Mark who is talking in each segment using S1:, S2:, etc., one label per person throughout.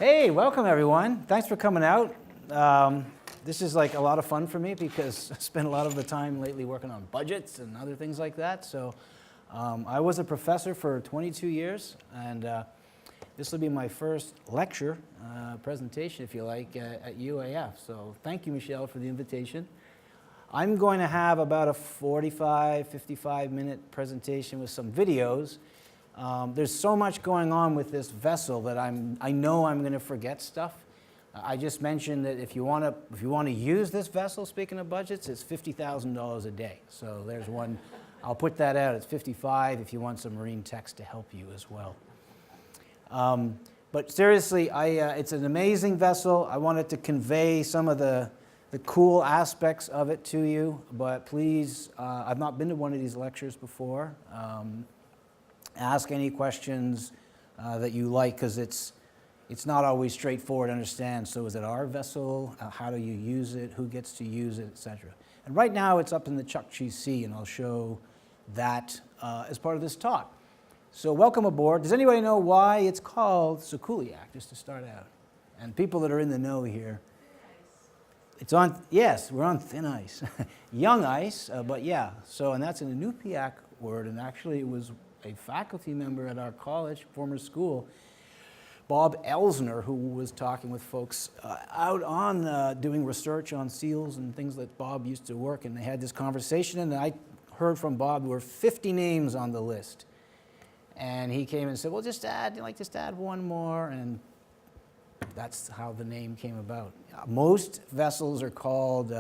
S1: Hey, welcome everyone. Thanks for coming out. This is like a lot of fun for me because I spend a lot of the time lately working on budgets and other things like that. So I was a professor for 22 years, and this will be my first lecture presentation, if you like, at UAF. So thank you, Michelle, for the invitation. I'm going to have about a 45, 55-minute presentation with some videos. There's so much going on with this vessel that I know I'm going to forget stuff. I just mentioned that if you want to use this vessel, speaking of budgets, it's $50,000 a day. So there's one. I'll put that out. It's 55 if you want some marine text to help you as well. But seriously, it's an amazing vessel. I wanted to convey some of the cool aspects of it to you. But please, I've not been to one of these lectures before. Ask any questions that you like, because it's not always straightforward to understand. So is it our vessel? How do you use it? Who gets to use it, etc. And right now it's up in the Chukchi Sea, and I'll show that as part of this talk. So welcome aboard. Does anybody know why it's called Sikuliaq, just to start out? And people that are in the know here. It's on, yes, we're on thin ice. Young ice, but yeah. So, and that's an Inupiaq word, and actually it was a faculty member at our college, former school, Bob Elsner, who was talking with folks out on doing research on seals and things that Bob used to work, and they had this conversation, and I heard from Bob there were 50 names on the list. And he came and said, well, just add one more, and that's how the name came about. Most vessels are called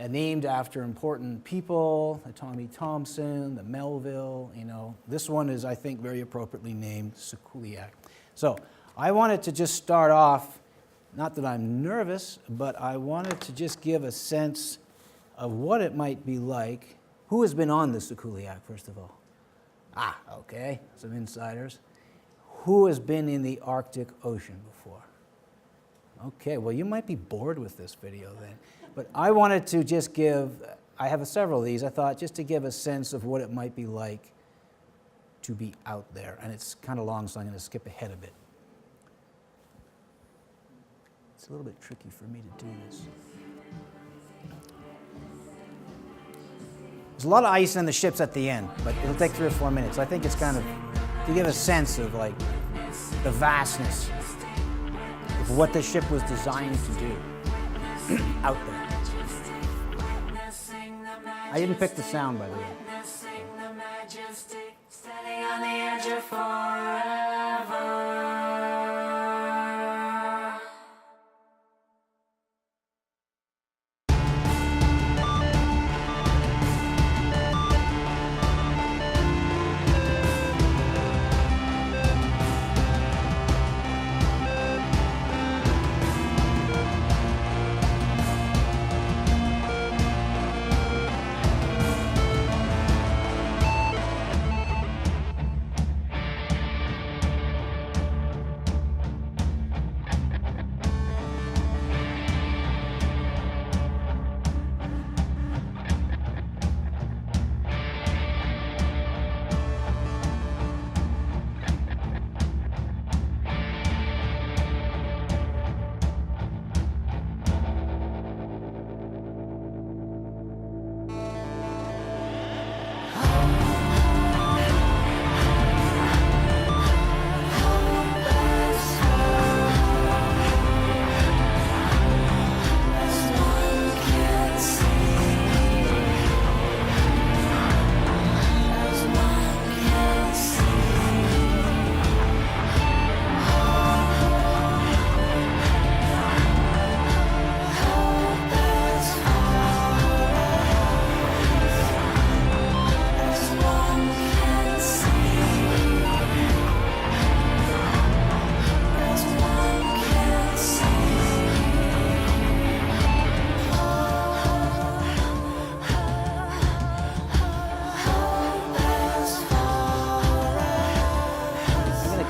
S1: named after important people, the Tommy Thompson, the Melville, you know. This one is, I think, very appropriately named Sikuliaq. So I wanted to just start off, not that I'm nervous, but I wanted to just give a sense of what it might be like. Who has been on the Sikuliaq, first of all? Ah, okay, some insiders. Who has been in the Arctic Ocean before? Okay, well, you might be bored with this video then. But I wanted to just give, I have several of these, I thought just to give a sense of what it might be like to be out there. And it's kind of long, so I'm going to skip ahead a bit. It's a little bit tricky for me to do this. There's a lot of ice in the ships at the end, but it'll take 3 or 4 minutes. I think it's kind of to give a sense of like the vastness of what the ship was designed to do out there. I didn't pick the sound, by the way.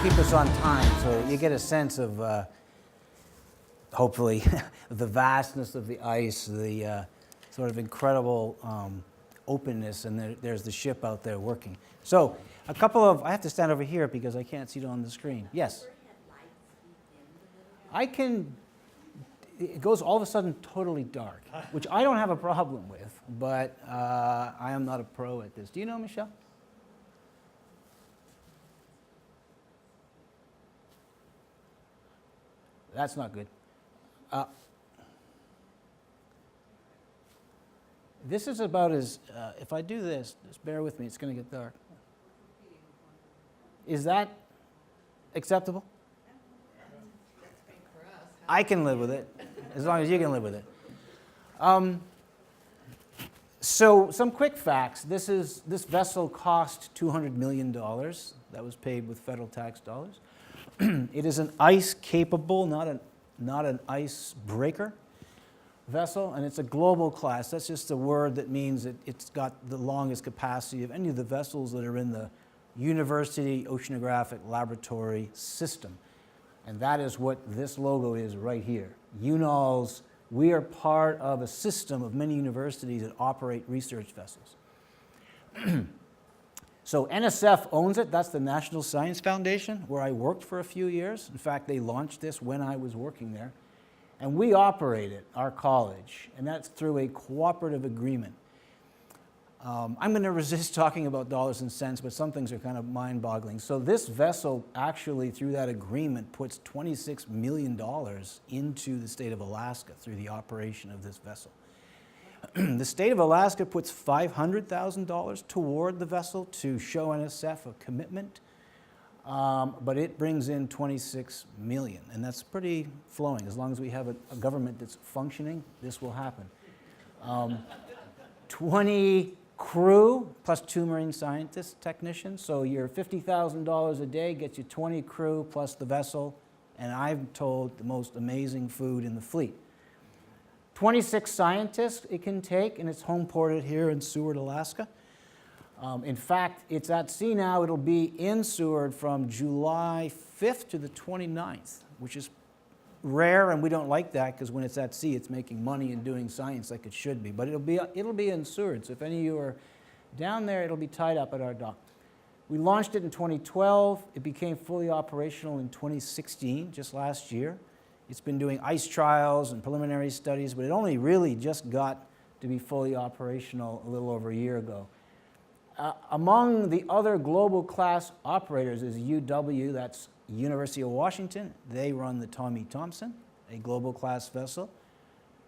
S1: Keep us on time so you get a sense of, hopefully, the vastness of the ice, the sort of incredible openness, and there's the ship out there working. So a couple of, I have to stand over here because I can't see it on the screen. Yes? it goes all of a sudden totally dark, which I don't have a problem with, but I am not a pro at this. Do you know, Michelle? That's not good. This is about as, if I do this, just bear with me, it's going to get dark. Is that acceptable? I can live with it, as long as you can live with it. So some quick facts. This vessel cost $200 million. That was paid with federal tax dollars. It is an ice-capable, not an ice-breaker vessel, and it's a global class. That's just a word that means that it's got the longest capacity of any of the vessels that are in the University Oceanographic Laboratory system. And that is what this logo is right here. UNOLS, we are part of a system of many universities that operate research vessels. So NSF owns it. That's the National Science Foundation, where I worked for a few years. In fact, they launched this when I was working there. And we operate it, our college, and that's through a cooperative agreement. I'm going to resist talking about dollars and cents, but some things are kind of mind-boggling. So this vessel actually, through that agreement, puts $26 million into the state of Alaska through the operation of this vessel. The state of Alaska puts $500,000 toward the vessel to show NSF a commitment, but it brings in $26 million, and that's pretty flowing. As long as we have a government that's functioning, this will happen. 20 crew plus 2 marine scientists, technicians, so your $50,000 a day gets you 20 crew plus the vessel, and I'm told the most amazing food in the fleet. 26 scientists it can take, and it's home ported here in Seward, Alaska. In fact, it's at sea now. It'll be in Seward from July 5th to the 29th, which is rare, and we don't like that because when it's at sea, it's making money and doing science like it should be. But it'll be in Seward, so if any of you are down there, it'll be tied up at our dock. We launched it in 2012. It became fully operational in 2016, just last year. It's been doing ice trials and preliminary studies, but it only really just got to be fully operational a little over a year ago. Among the other global class operators is UW, that's University of Washington. They run the Tommy Thompson, a global class vessel.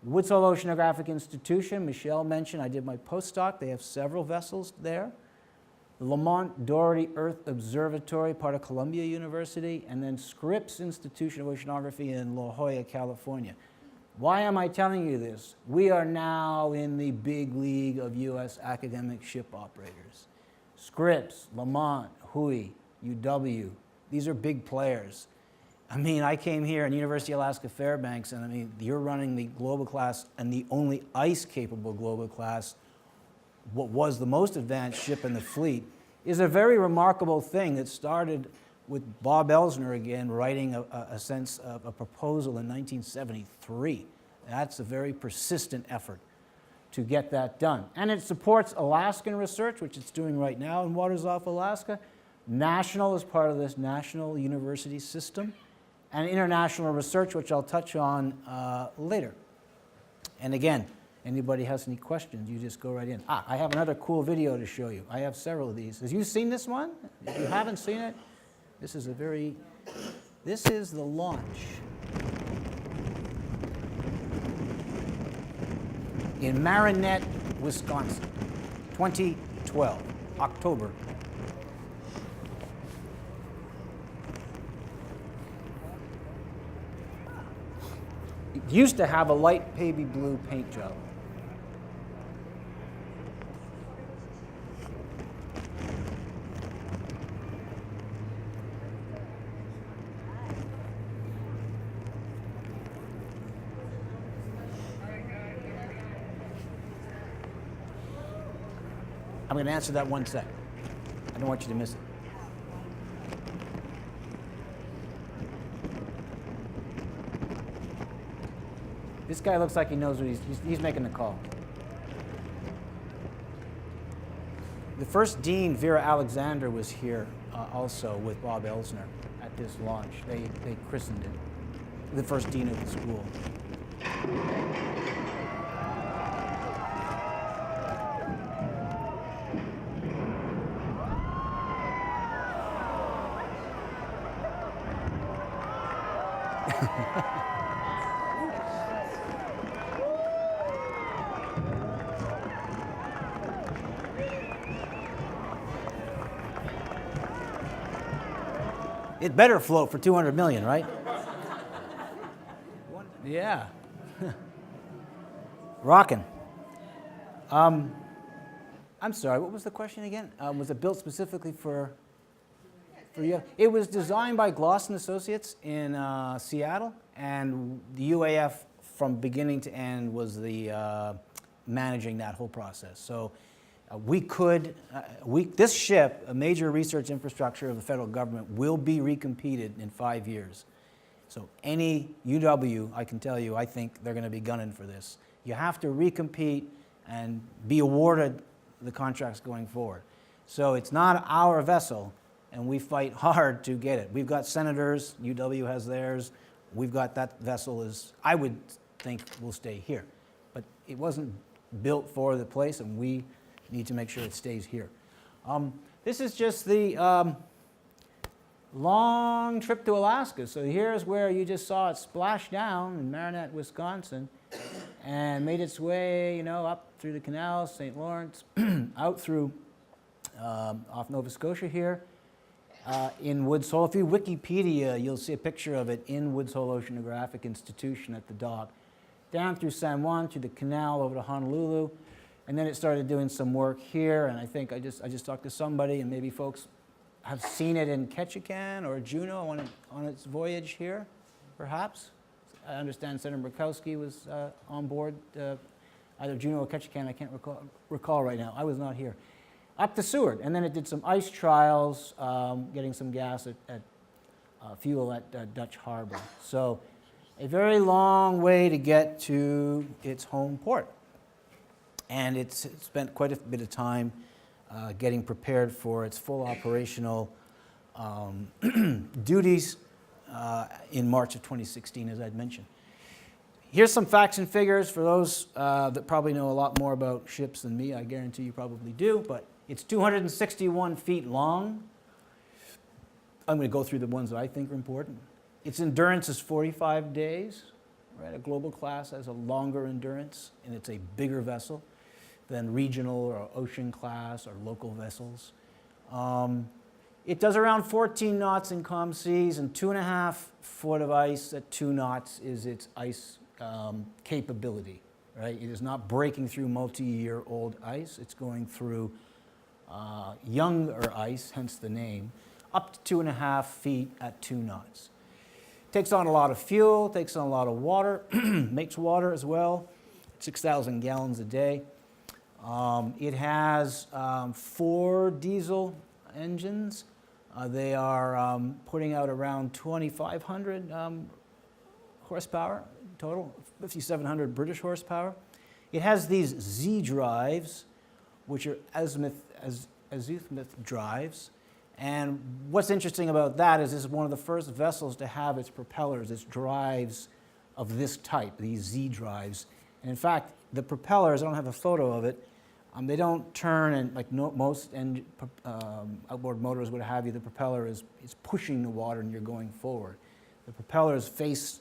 S1: Woods Hole Oceanographic Institution, Michelle mentioned, I did my postdoc. They have several vessels there. The Lamont Doherty Earth Observatory, part of Columbia University, and then Scripps Institution of Oceanography in La Jolla, California. Why am I telling you this? We are now in the big league of U.S. academic ship operators. Scripps, Lamont, Hui, UW, these are big players. I mean, I came here at University of Alaska Fairbanks, and I mean, you're running the global class and the only ice-capable global class, what was the most advanced ship in the fleet, is a very remarkable thing that started with Bob Elsner again writing a proposal in 1973. That's a very persistent effort to get that done. And it supports Alaskan research, which it's doing right now in waters off Alaska. National is part of this national university system, and international research, which I'll touch on later. And again, anybody has any questions, you just go right in. I have another cool video to show you. I have several of these. Have you seen this one? If you haven't seen it, this is the launch. In Marinette, Wisconsin, 2012, October. It used to have a light baby blue paint job. I'm going to answer that one sec. I don't want you to miss it. This guy looks like he knows what he's making the call. The first dean, Vera Alexander, was here also with Bob Elsner at this launch. They christened it. the first dean of the school. It better float for 200 million, right? Yeah. Rockin'. I'm sorry, what was the question again? Was it built specifically for you? It was designed by Glosson Associates in Seattle, and the UAF from beginning to end was the managing that whole process. So this ship, a major research infrastructure of the federal government, will be recompeted in 5 years. So any UW, I can tell you, I think they're going to be gunning for this. You have to recompete and be awarded the contracts going forward. So it's not our vessel, and we fight hard to get it. We've got senators, UW has theirs. We've got that vessel I would think will stay here. But it wasn't built for the place, and we need to make sure it stays here. This is just the long trip to Alaska. So here's where you just saw it splash down in Marinette, Wisconsin, and made its way, up through the canals, St. Lawrence, out through off Nova Scotia here, in Woods Hole. If you Wikipedia, you'll see a picture of it in Woods Hole Oceanographic Institution at the dock, down through San Juan, through the canal over to Honolulu. And then it started doing some work here, and I think I just talked to somebody, and maybe folks have seen it in Ketchikan or Juneau on its voyage here, perhaps. I understand Senator Murkowski was on board, either Juneau or Ketchikan, I can't recall right now. I was not here. Up to Seward, and then it did some ice trials, getting some gas at fuel at Dutch Harbor. So a very long way to get to its home port. And it's spent quite a bit of time getting prepared for its full operational duties in March of 2016, as I'd mentioned. Here's some facts and figures for those that probably know a lot more about ships than me. I guarantee you probably do, but it's 261 feet long. I'm going to go through the ones that I think are important. Its endurance is 45 days. Right? A global class has a longer endurance, and it's a bigger vessel than regional or ocean class or local vessels. It does around 14 knots in calm seas, and 2.5 foot of ice at 2 knots is its ice capability. Right? It is not breaking through multi-year-old ice. It's going through younger ice, hence the name, up to 2.5 feet at 2 knots. Takes on a lot of fuel, takes on a lot of water, makes water as well, 6,000 gallons a day. It has 4 diesel engines. They are putting out around 2,500 horsepower total, 5,700 British horsepower. It has these Z drives, which are azimuth drives. And what's interesting about that is this is one of the first vessels to have its propellers, its drives of this type, these Z drives. And in fact, the propellers, I don't have a photo of it, they don't turn, and like most outboard motors would have you, the propeller is pushing the water and you're going forward. The propellers face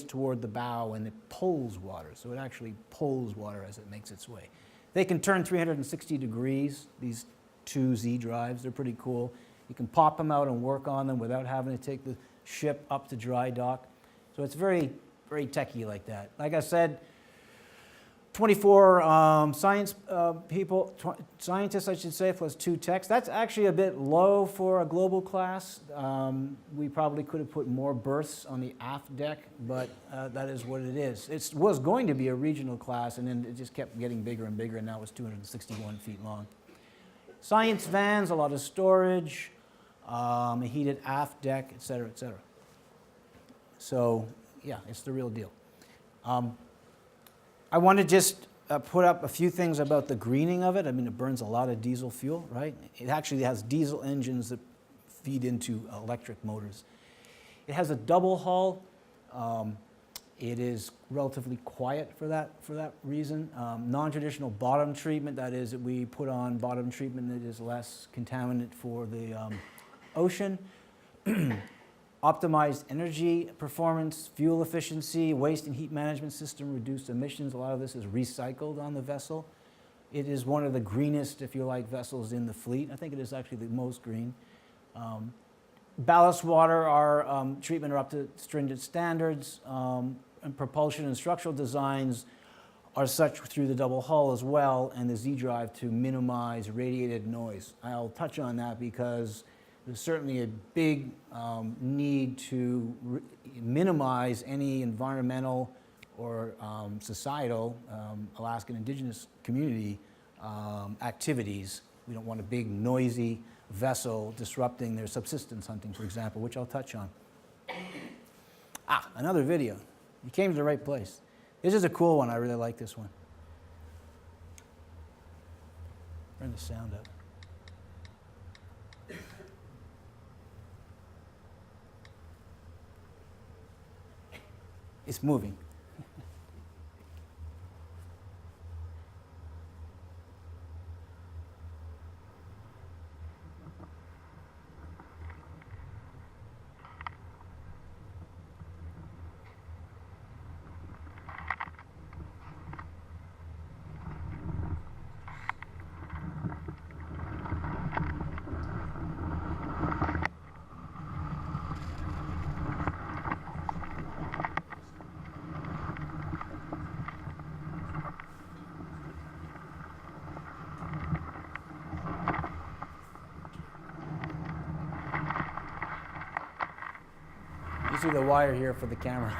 S1: toward the bow and it pulls water, so it actually pulls water as it makes its way. They can turn 360 degrees, these 2 Z drives, they're pretty cool. You can pop them out and work on them without having to take the ship up to dry dock. So it's very, very techy like that. Like I said, 24 scientists, I should say, plus 2 techs. That's actually a bit low for a global class. We probably could have put more berths on the aft deck, but that is what it is. It was going to be a regional class, and then it just kept getting bigger and bigger, and now it's 261 feet long. Science vans, a lot of storage, a heated aft deck, et cetera, et cetera. So, yeah, it's the real deal. I want to just put up a few things about the greening of it. I mean, it burns a lot of diesel fuel, right? It actually has diesel engines that feed into electric motors. It has a double hull It is relatively quiet for that reason. Non-traditional bottom treatment, that is, that we put on bottom treatment that is less contaminant for the ocean. Optimized energy performance, fuel efficiency, waste and heat management system, reduced emissions. A lot of this is recycled on the vessel. It is one of the greenest, if you like, vessels in the fleet. I think it is actually the most green. Ballast water, our treatment are up to stringent standards, and propulsion and structural designs are such through the double hull as well, and the Z-drive to minimize radiated noise. I'll touch on that because there's certainly a big need to minimize any environmental or societal Alaskan Indigenous community activities. We don't want a big noisy vessel disrupting their subsistence hunting, for example, which I'll touch on. Another video. You came to the right place. This is a cool one. I really like this one. Turn the sound up. It's moving. You see the wire here for the camera.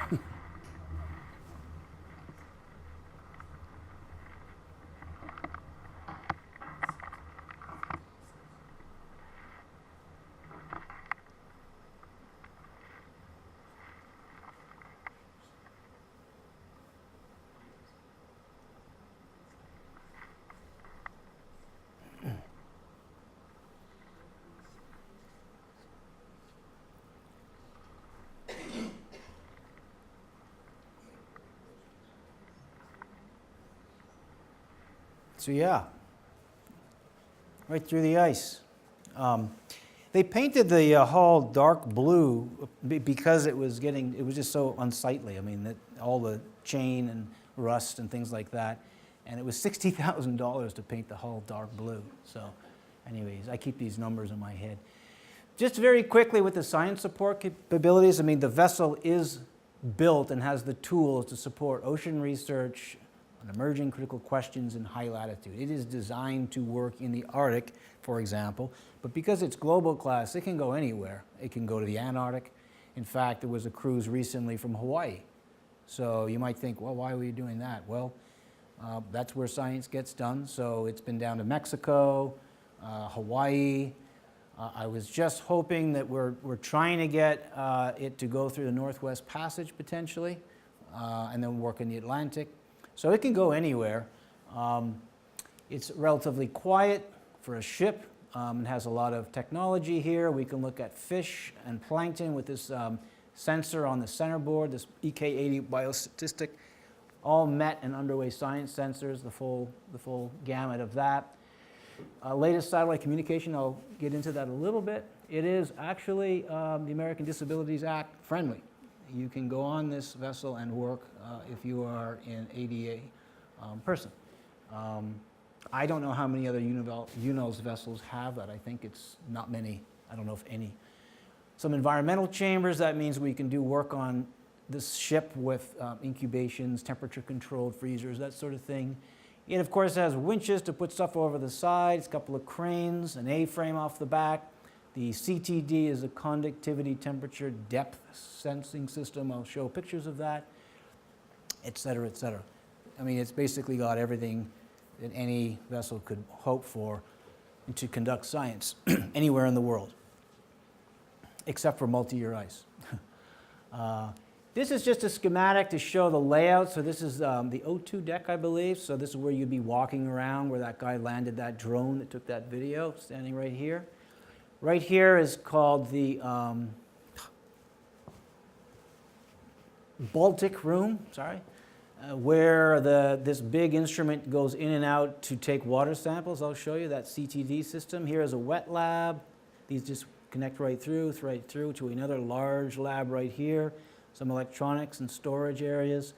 S1: So yeah, right through the ice. They painted the hull dark blue because it was just so unsightly. I mean, all the chain and rust and things like that. And it was $60,000 to paint the hull dark blue. So anyways, I keep these numbers in my head. Just very quickly with the science support capabilities, I mean, the vessel is built and has the tools to support ocean research on emerging critical questions in high latitude. It is designed to work in the Arctic, for example, but because it's global class, it can go anywhere. It can go to the Antarctic. In fact, there was a cruise recently from Hawaii. So you might think, well, why were you doing that? Well, that's where science gets done. So it's been down to Mexico, Hawaii. I was just hoping that we're trying to get it to go through the Northwest Passage potentially, and then work in the Atlantic. So it can go anywhere. It's relatively quiet for a ship. It has a lot of technology here. We can look at fish and plankton with this sensor on the center board, this EK80 biostatistic, all met and underway science sensors, the full gamut of that. Latest satellite communication, I'll get into that a little bit. It is actually the American Disabilities Act friendly. You can go on this vessel and work if you are an ADA person. I don't know how many other UNOS vessels have that. I think it's not many. I don't know if any. Some environmental chambers, that means we can do work on this ship with incubations, temperature-controlled freezers, that sort of thing. It, of course, has winches to put stuff over the sides, a couple of cranes, an A-frame off the back. The CTD is a conductivity temperature depth sensing system. I'll show pictures of that, et cetera, et cetera. I mean, it's basically got everything that any vessel could hope for to conduct science anywhere in the world, except for multi-year ice. This is just a schematic to show the layout. So this is the O2 deck, I believe. So this is where you'd be walking around, where that guy landed that drone that took that video, standing right here. Right here is called the Baltic room, where this big instrument goes in and out to take water samples. I'll show you that CTD system. Here is a wet lab. These just connect right through to another large lab right here. Some electronics and storage areas.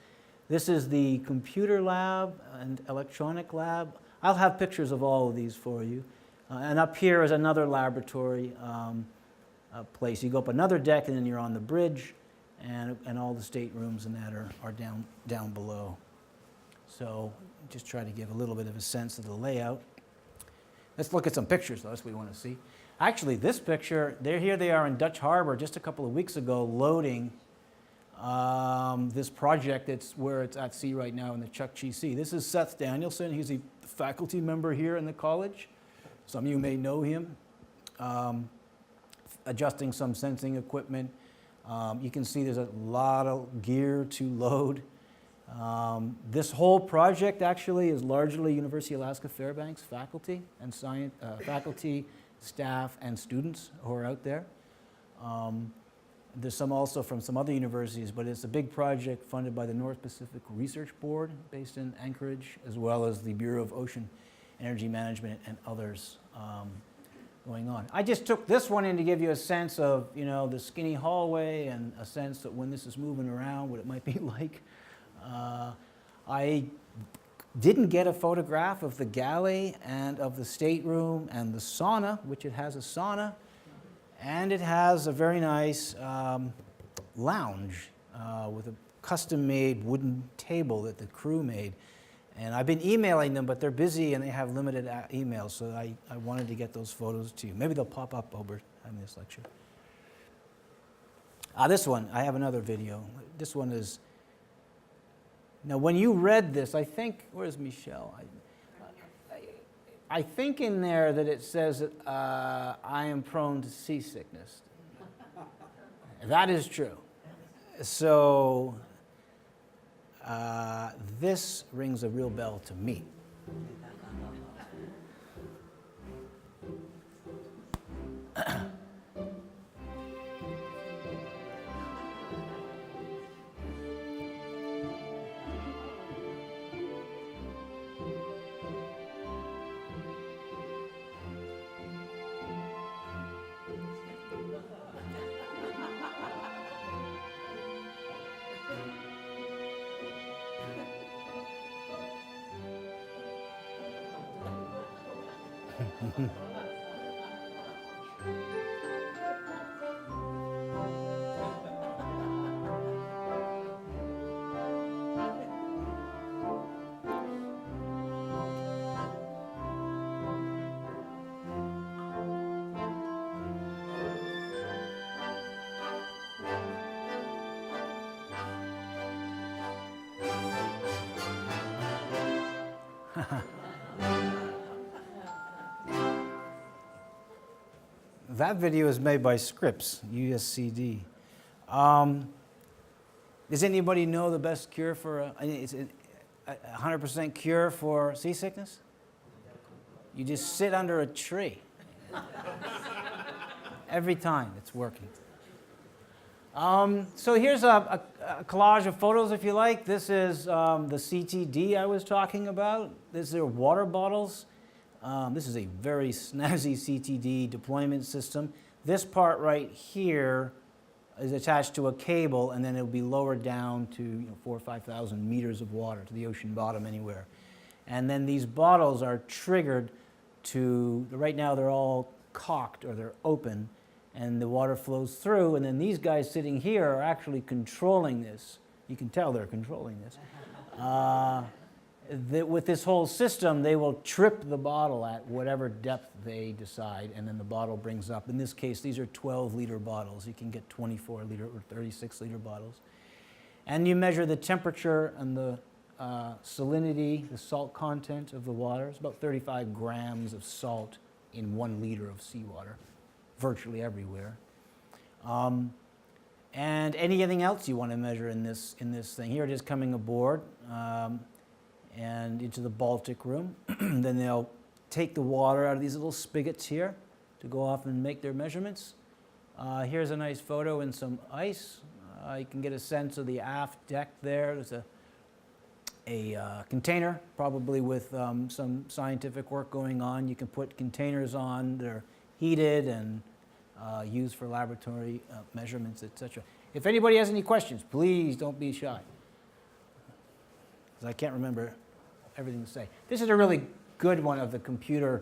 S1: This is the computer lab and electronic lab. I'll have pictures of all of these for you. And up here is another laboratory place. You go up another deck and then you're on the bridge, and all the staterooms and that are down below. So just try to give a little bit of a sense of the layout. Let's look at some pictures, though. That's what we want to see. Actually, this picture, here they are in Dutch Harbor just a couple of weeks ago, loading this project. It's where it's at sea right now in the Chukchi Sea. This is Seth Danielson. He's a faculty member here in the college. Some of you may know him. Adjusting some sensing equipment. You can see there's a lot of gear to load. This whole project actually is largely University of Alaska Fairbanks faculty and faculty, staff, and students who are out there. There's some also from some other universities, but it's a big project funded by the North Pacific Research Board based in Anchorage, as well as the Bureau of Ocean Energy Management and others going on. I just took this one in to give you a sense of, the skinny hallway and a sense that when this is moving around, what it might be like. I didn't get a photograph of the galley and of the stateroom and the sauna, which it has a sauna, and it has a very nice lounge with a custom-made wooden table that the crew made. And I've been emailing them, but they're busy and they have limited emails, so I wanted to get those photos to you. Maybe they'll pop up over having this lecture. This one, I have another video. This one is, now when you read this, I think, where's Michelle? I think in there that it says that I am prone to seasickness. That is true. So this rings a real bell to me. That video is made by Scripps, USCD. Does anybody know the best cure for, is it 100% cure for seasickness? You just sit under a tree. Every time it's working. So here's a collage of photos, if you like. This is the CTD I was talking about. These are water bottles. This is a very snazzy CTD deployment system. This part right here is attached to a cable, and then it'll be lowered down to 4,000 or 5,000 meters of water to the ocean bottom anywhere. And then these bottles are triggered to, right now they're all cocked or they're open, and the water flows through, and then these guys sitting here are actually controlling this. You can tell they're controlling this. With this whole system, they will trip the bottle at whatever depth they decide, and then the bottle brings up. In this case, these are 12-liter bottles. You can get 24-liter or 36-liter bottles. And you measure the temperature and the salinity, the salt content of the water. It's about 35 grams of salt in 1 liter of seawater, virtually everywhere. And anything else you want to measure in this thing. Here it is coming aboard. And into the Baltic room. Then they'll take the water out of these little spigots here to go off and make their measurements. Here's a nice photo in some ice. You can get a sense of the aft deck there. There's a container, probably with some scientific work going on. You can put containers on. They're heated and used for laboratory measurements, etc. If anybody has any questions, please don't be shy, because I can't remember everything to say. This is a really good one of the computer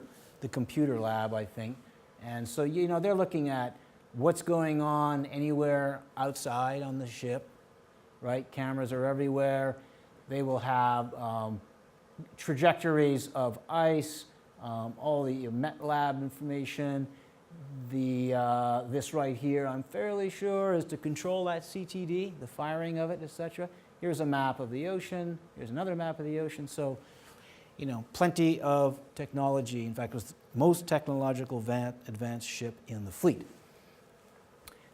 S1: lab, I think. And so, you know, they're looking at what's going on anywhere outside on the ship, right? Cameras are everywhere. They will have trajectories of ice, all the MetLab information. This right here, I'm fairly sure, is to control that CTD, the firing of it, etc. Here's a map of the ocean. Here's another map of the ocean. So, you know, plenty of technology. In fact, it was the most technological advanced ship in the fleet.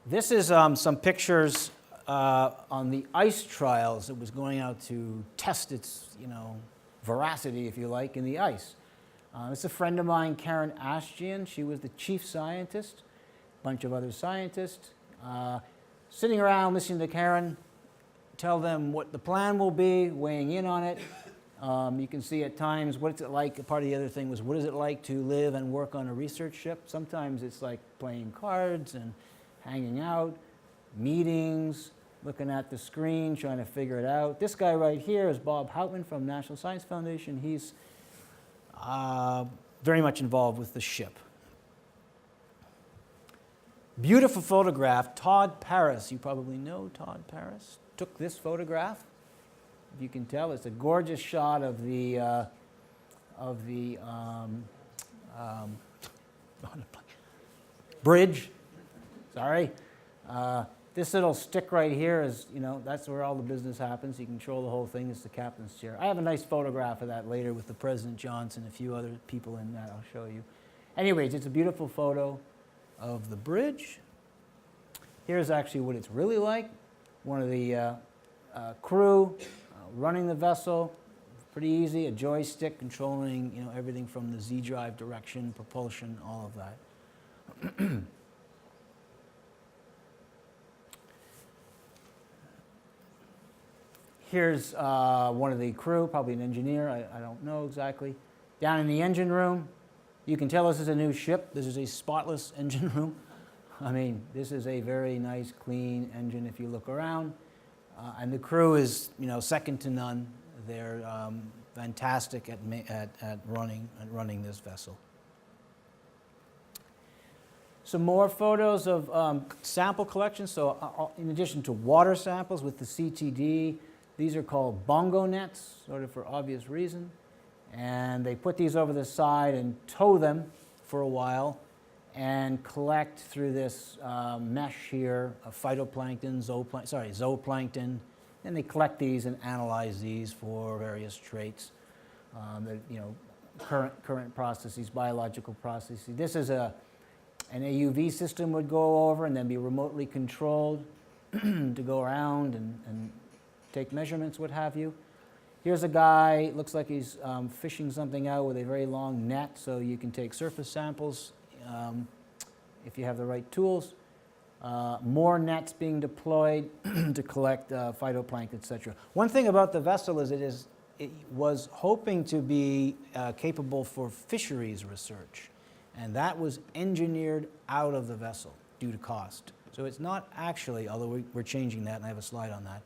S1: This is some pictures on the ice trials. It was going out to test its, you know, veracity, if you like, in the ice. It's a friend of mine, Karen Ashjian. She was the chief scientist, a bunch of other scientists, sitting around listening to Karen tell them what the plan will be, weighing in on it. You can see at times what's it like. Part of the other thing was, what is it like to live and work on a research ship? Sometimes it's like playing cards and hanging out, meetings, looking at the screen, trying to figure it out. This guy right here is Bob Houtman from National Science Foundation. He's very much involved with the ship. Beautiful photograph. Todd Paris, you probably know Todd Paris, took this photograph. You can tell it's a gorgeous shot of the bridge. Sorry. This little stick right here is, you know, that's where all the business happens. You control the whole thing. It's the captain's chair. I have a nice photograph of that later with the President Johnson, a few other people in that I'll show you. Anyways, it's a beautiful photo of the bridge. Here's actually what it's really like. One of the crew running the vessel. Pretty easy, a joystick controlling, you know, everything from the Z-drive direction, propulsion, all of that. Here's one of the crew, probably an engineer, I don't know exactly. Down in the engine room, you can tell this is a new ship. This is a spotless engine room. I mean, this is a very nice, clean engine if you look around. And the crew is, you know, second to none. They're fantastic at running this vessel. Some more photos of sample collection. So in addition to water samples with the CTD, these are called bongo nets, sort of for obvious reason. And they put these over the side and tow them for a while and collect through this mesh here of phytoplankton, zooplankton. And they collect these and analyze these for various traits, you know, current processes, biological processes. This is an AUV system would go over and then be remotely controlled to go around and take measurements, what have you. Here's a guy, looks like he's fishing something out with a very long net, so you can take surface samples if you have the right tools. More nets being deployed to collect phytoplankton, etc. One thing about the vessel is it was hoping to be capable for fisheries research, and that was engineered out of the vessel due to cost. So it's not actually, although we're changing that, and I have a slide on that,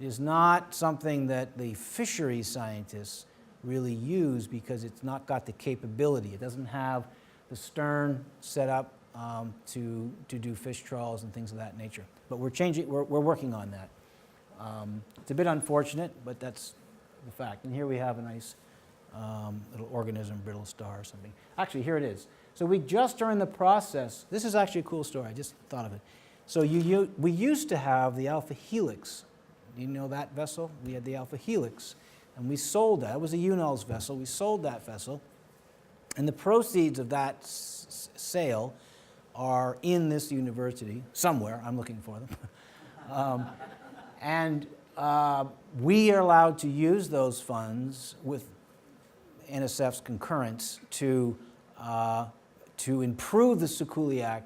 S1: it is not something that the fisheries scientists really use because it's not got the capability. It doesn't have the stern set up to do fish trawls and things of that nature. But we're working on that. It's a bit unfortunate, but that's the fact. And here we have a nice little organism, brittle star or something. Actually, here it is. So we just are in the process. This is actually a cool story. I just thought of it. So we used to have the Alpha Helix. Do you know that vessel? We had the Alpha Helix, and we sold that. It was a UNOLS vessel. We sold that vessel, and the proceeds of that sale are in this university somewhere. I'm looking for them. And we are allowed to use those funds with NSF's concurrence to improve the Sikuliaq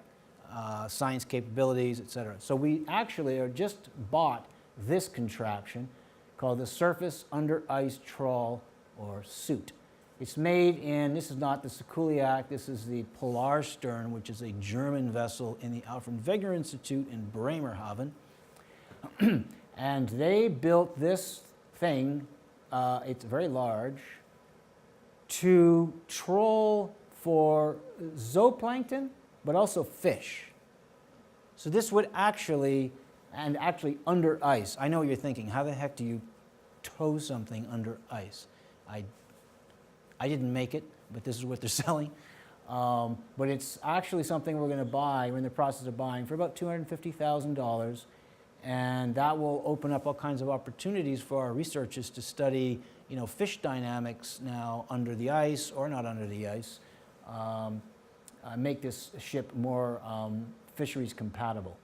S1: science capabilities, etc. So we actually are just bought this contraption called the Surface Under Ice Trawl, or SUIT. It's made in, this is not the Sikuliaq, this is the Polarstern, which is a German vessel in the Alfred Wegener Institute in Bremerhaven. And they built this thing, it's very large, to troll for zooplankton, but also fish. So this would actually, and actually under ice. I know what you're thinking, how the heck do you tow something under ice? I didn't make it, but this is what they're selling. But it's actually something we're going to buy, we're in the process of buying, for about $250,000. And that will open up all kinds of opportunities for our researchers to study, fish dynamics now under the ice or not under the ice, make this ship more fisheries compatible.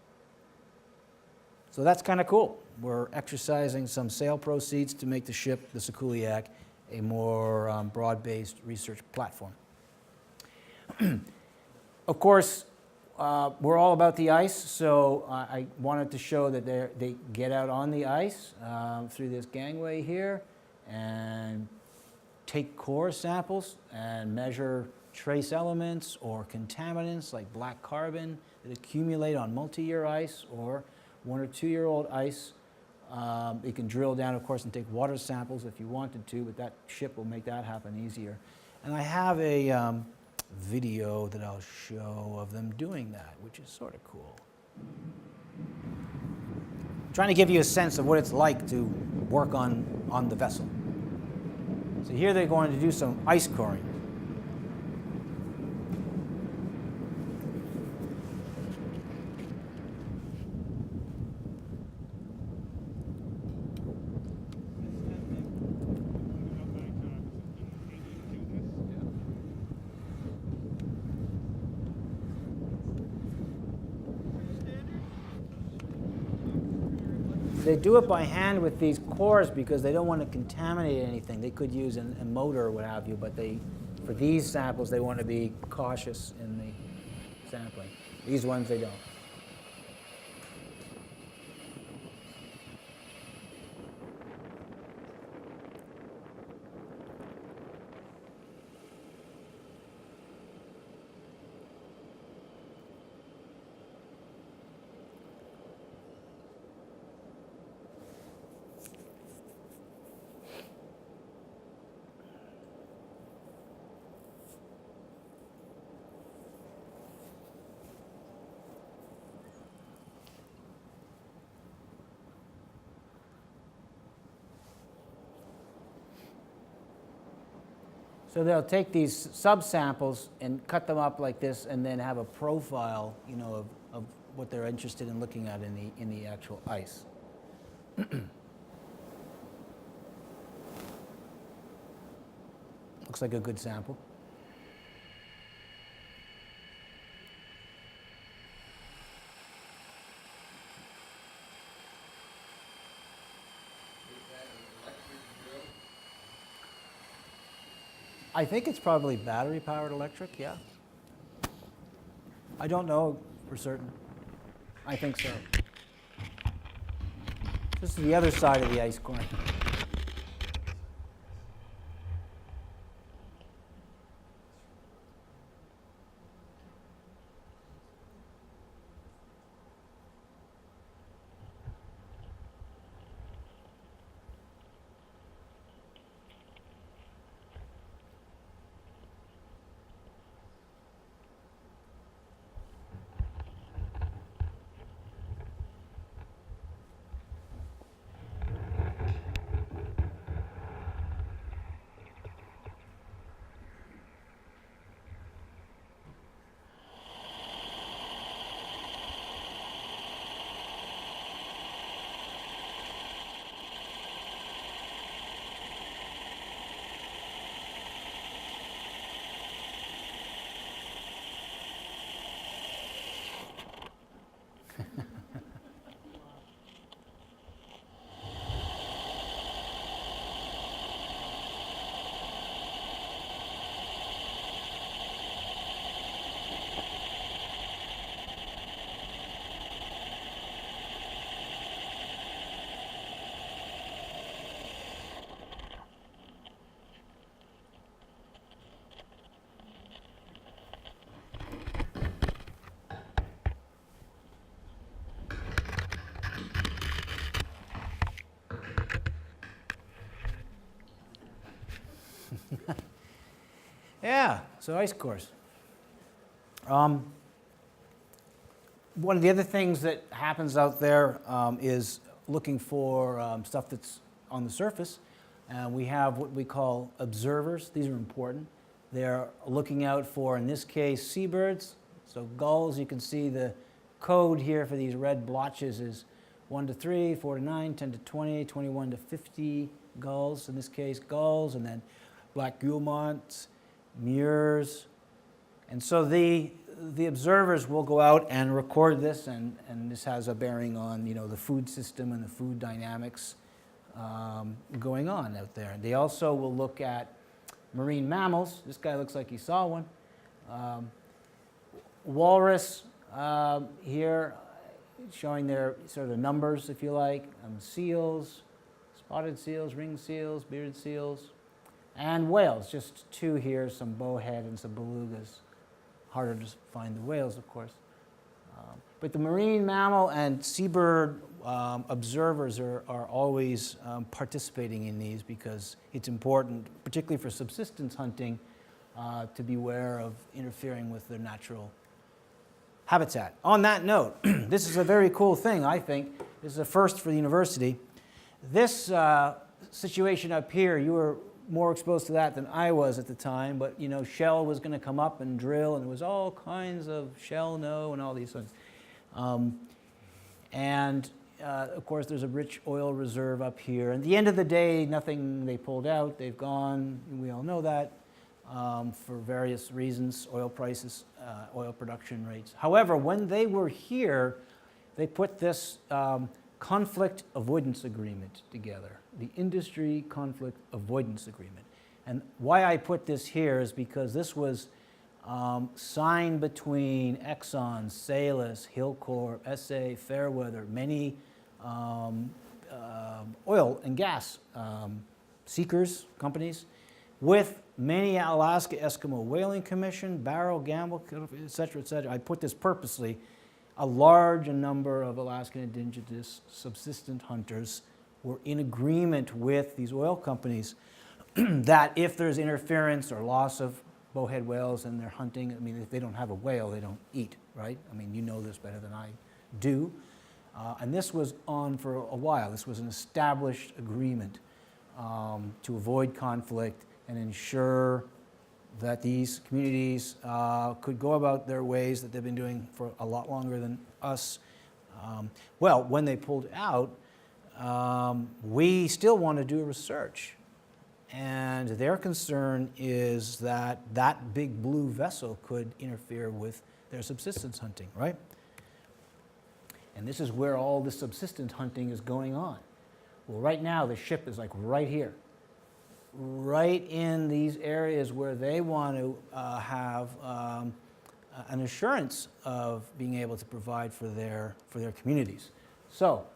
S1: So that's kind of cool. We're exercising some sale proceeds to make the ship, the Sikuliaq, a more broad-based research platform. Of course, we're all about the ice, so I wanted to show that they get out on the ice through this gangway here and take core samples and measure trace elements or contaminants like black carbon that accumulate on multi-year ice or 1 or 2 year old ice. You can drill down, of course, and take water samples if you wanted to, but that ship will make that happen easier. And I have a video that I'll show of them doing that, which is sort of cool. Trying to give you a sense of what it's like to work on the vessel. So here they're going to do some ice coring. They do it by hand with these cores because they don't want to contaminate anything. They could use a motor or what have you, but for these samples, they want to be cautious in the sampling. These ones, they don't. So they'll take these subsamples and cut them up like this, and then have a profile, of what they're interested in looking at in the actual ice. Looks like a good sample. I think it's probably battery-powered electric, yeah. I don't know for certain. I think so. This is the other side of the ice coin. Yeah, so ice cores. One of the other things that happens out there is looking for stuff that's on the surface. We have what we call observers. These are important. They're looking out for, in this case, seabirds. So gulls, you can see the code here for these red blotches is 1 to 3, 4 to 9, 10 to 20, 21 to 50 gulls, in this case gulls, and then black guillemots, murres. And so the observers will go out and record this, and this has a bearing on, you know, the food system and the food dynamics going on out there. They also will look at marine mammals. This guy looks like he saw one. Walrus here, showing their sort of numbers, if you like. Seals, spotted seals, ringed seals, bearded seals, and whales. Just two here, some bowhead and some belugas. Harder to find the whales, of course. But the marine mammal and seabird observers are always participating in these because it's important, particularly for subsistence hunting, to beware of interfering with their natural habitat. On that note, this is a very cool thing, I think. This is a first for the university. This situation up here, you were more exposed to that than I was at the time, but you know, Shell was going to come up and drill, and there was all kinds of Shell no and all these things. Of course, there's a rich oil reserve up here. At the end of the day, nothing they pulled out. They've gone, we all know that, for various reasons, oil prices, oil production rates. However, when they were here, they put this conflict avoidance agreement together, the Industry Conflict Avoidance Agreement. And why I put this here is because this was signed between Exxon, Salus, Hilcorp, SA, Fairweather, many oil and gas seekers, companies, with many Alaska Eskimo Whaling Commission, Barrow, Gamble, et cetera, et cetera. I put this purposely. A large number of Alaskan indigenous subsistence hunters were in agreement with these oil companies that if there's interference or loss of bowhead whales and they're hunting, I mean, if they don't have a whale, they don't eat, right? I mean, you know this better than I do. And this was on for a while. This was an established agreement to avoid conflict and ensure that these communities could go about their ways that they've been doing for a lot longer than us. Well, when they pulled out, we still want to do research. And their concern is that that big blue vessel could interfere with their subsistence hunting, right? And this is where all the subsistence hunting is going on. Well, right now, the ship is like right here, right in these areas where they want to have an assurance of being able to provide for their communities. So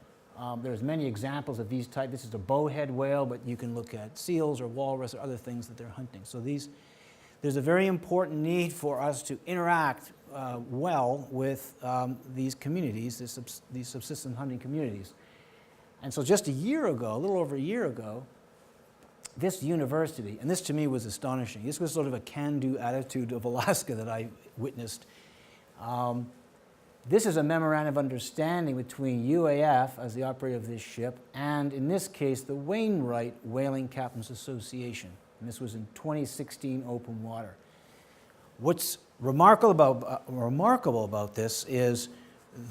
S1: there's many examples of these type. This is a bowhead whale, but you can look at seals or walrus or other things that they're hunting. So there's a very important need for us to interact well with these communities, these subsistence hunting communities. And so just a year ago, a little over a year ago, this university, and this to me was astonishing, this was sort of a can-do attitude of Alaska that I witnessed. This is a memorandum of understanding between UAF, as the operator of this ship, and in this case, the Wainwright Whaling Captains Association. And this was in 2016 open water. What's remarkable about this is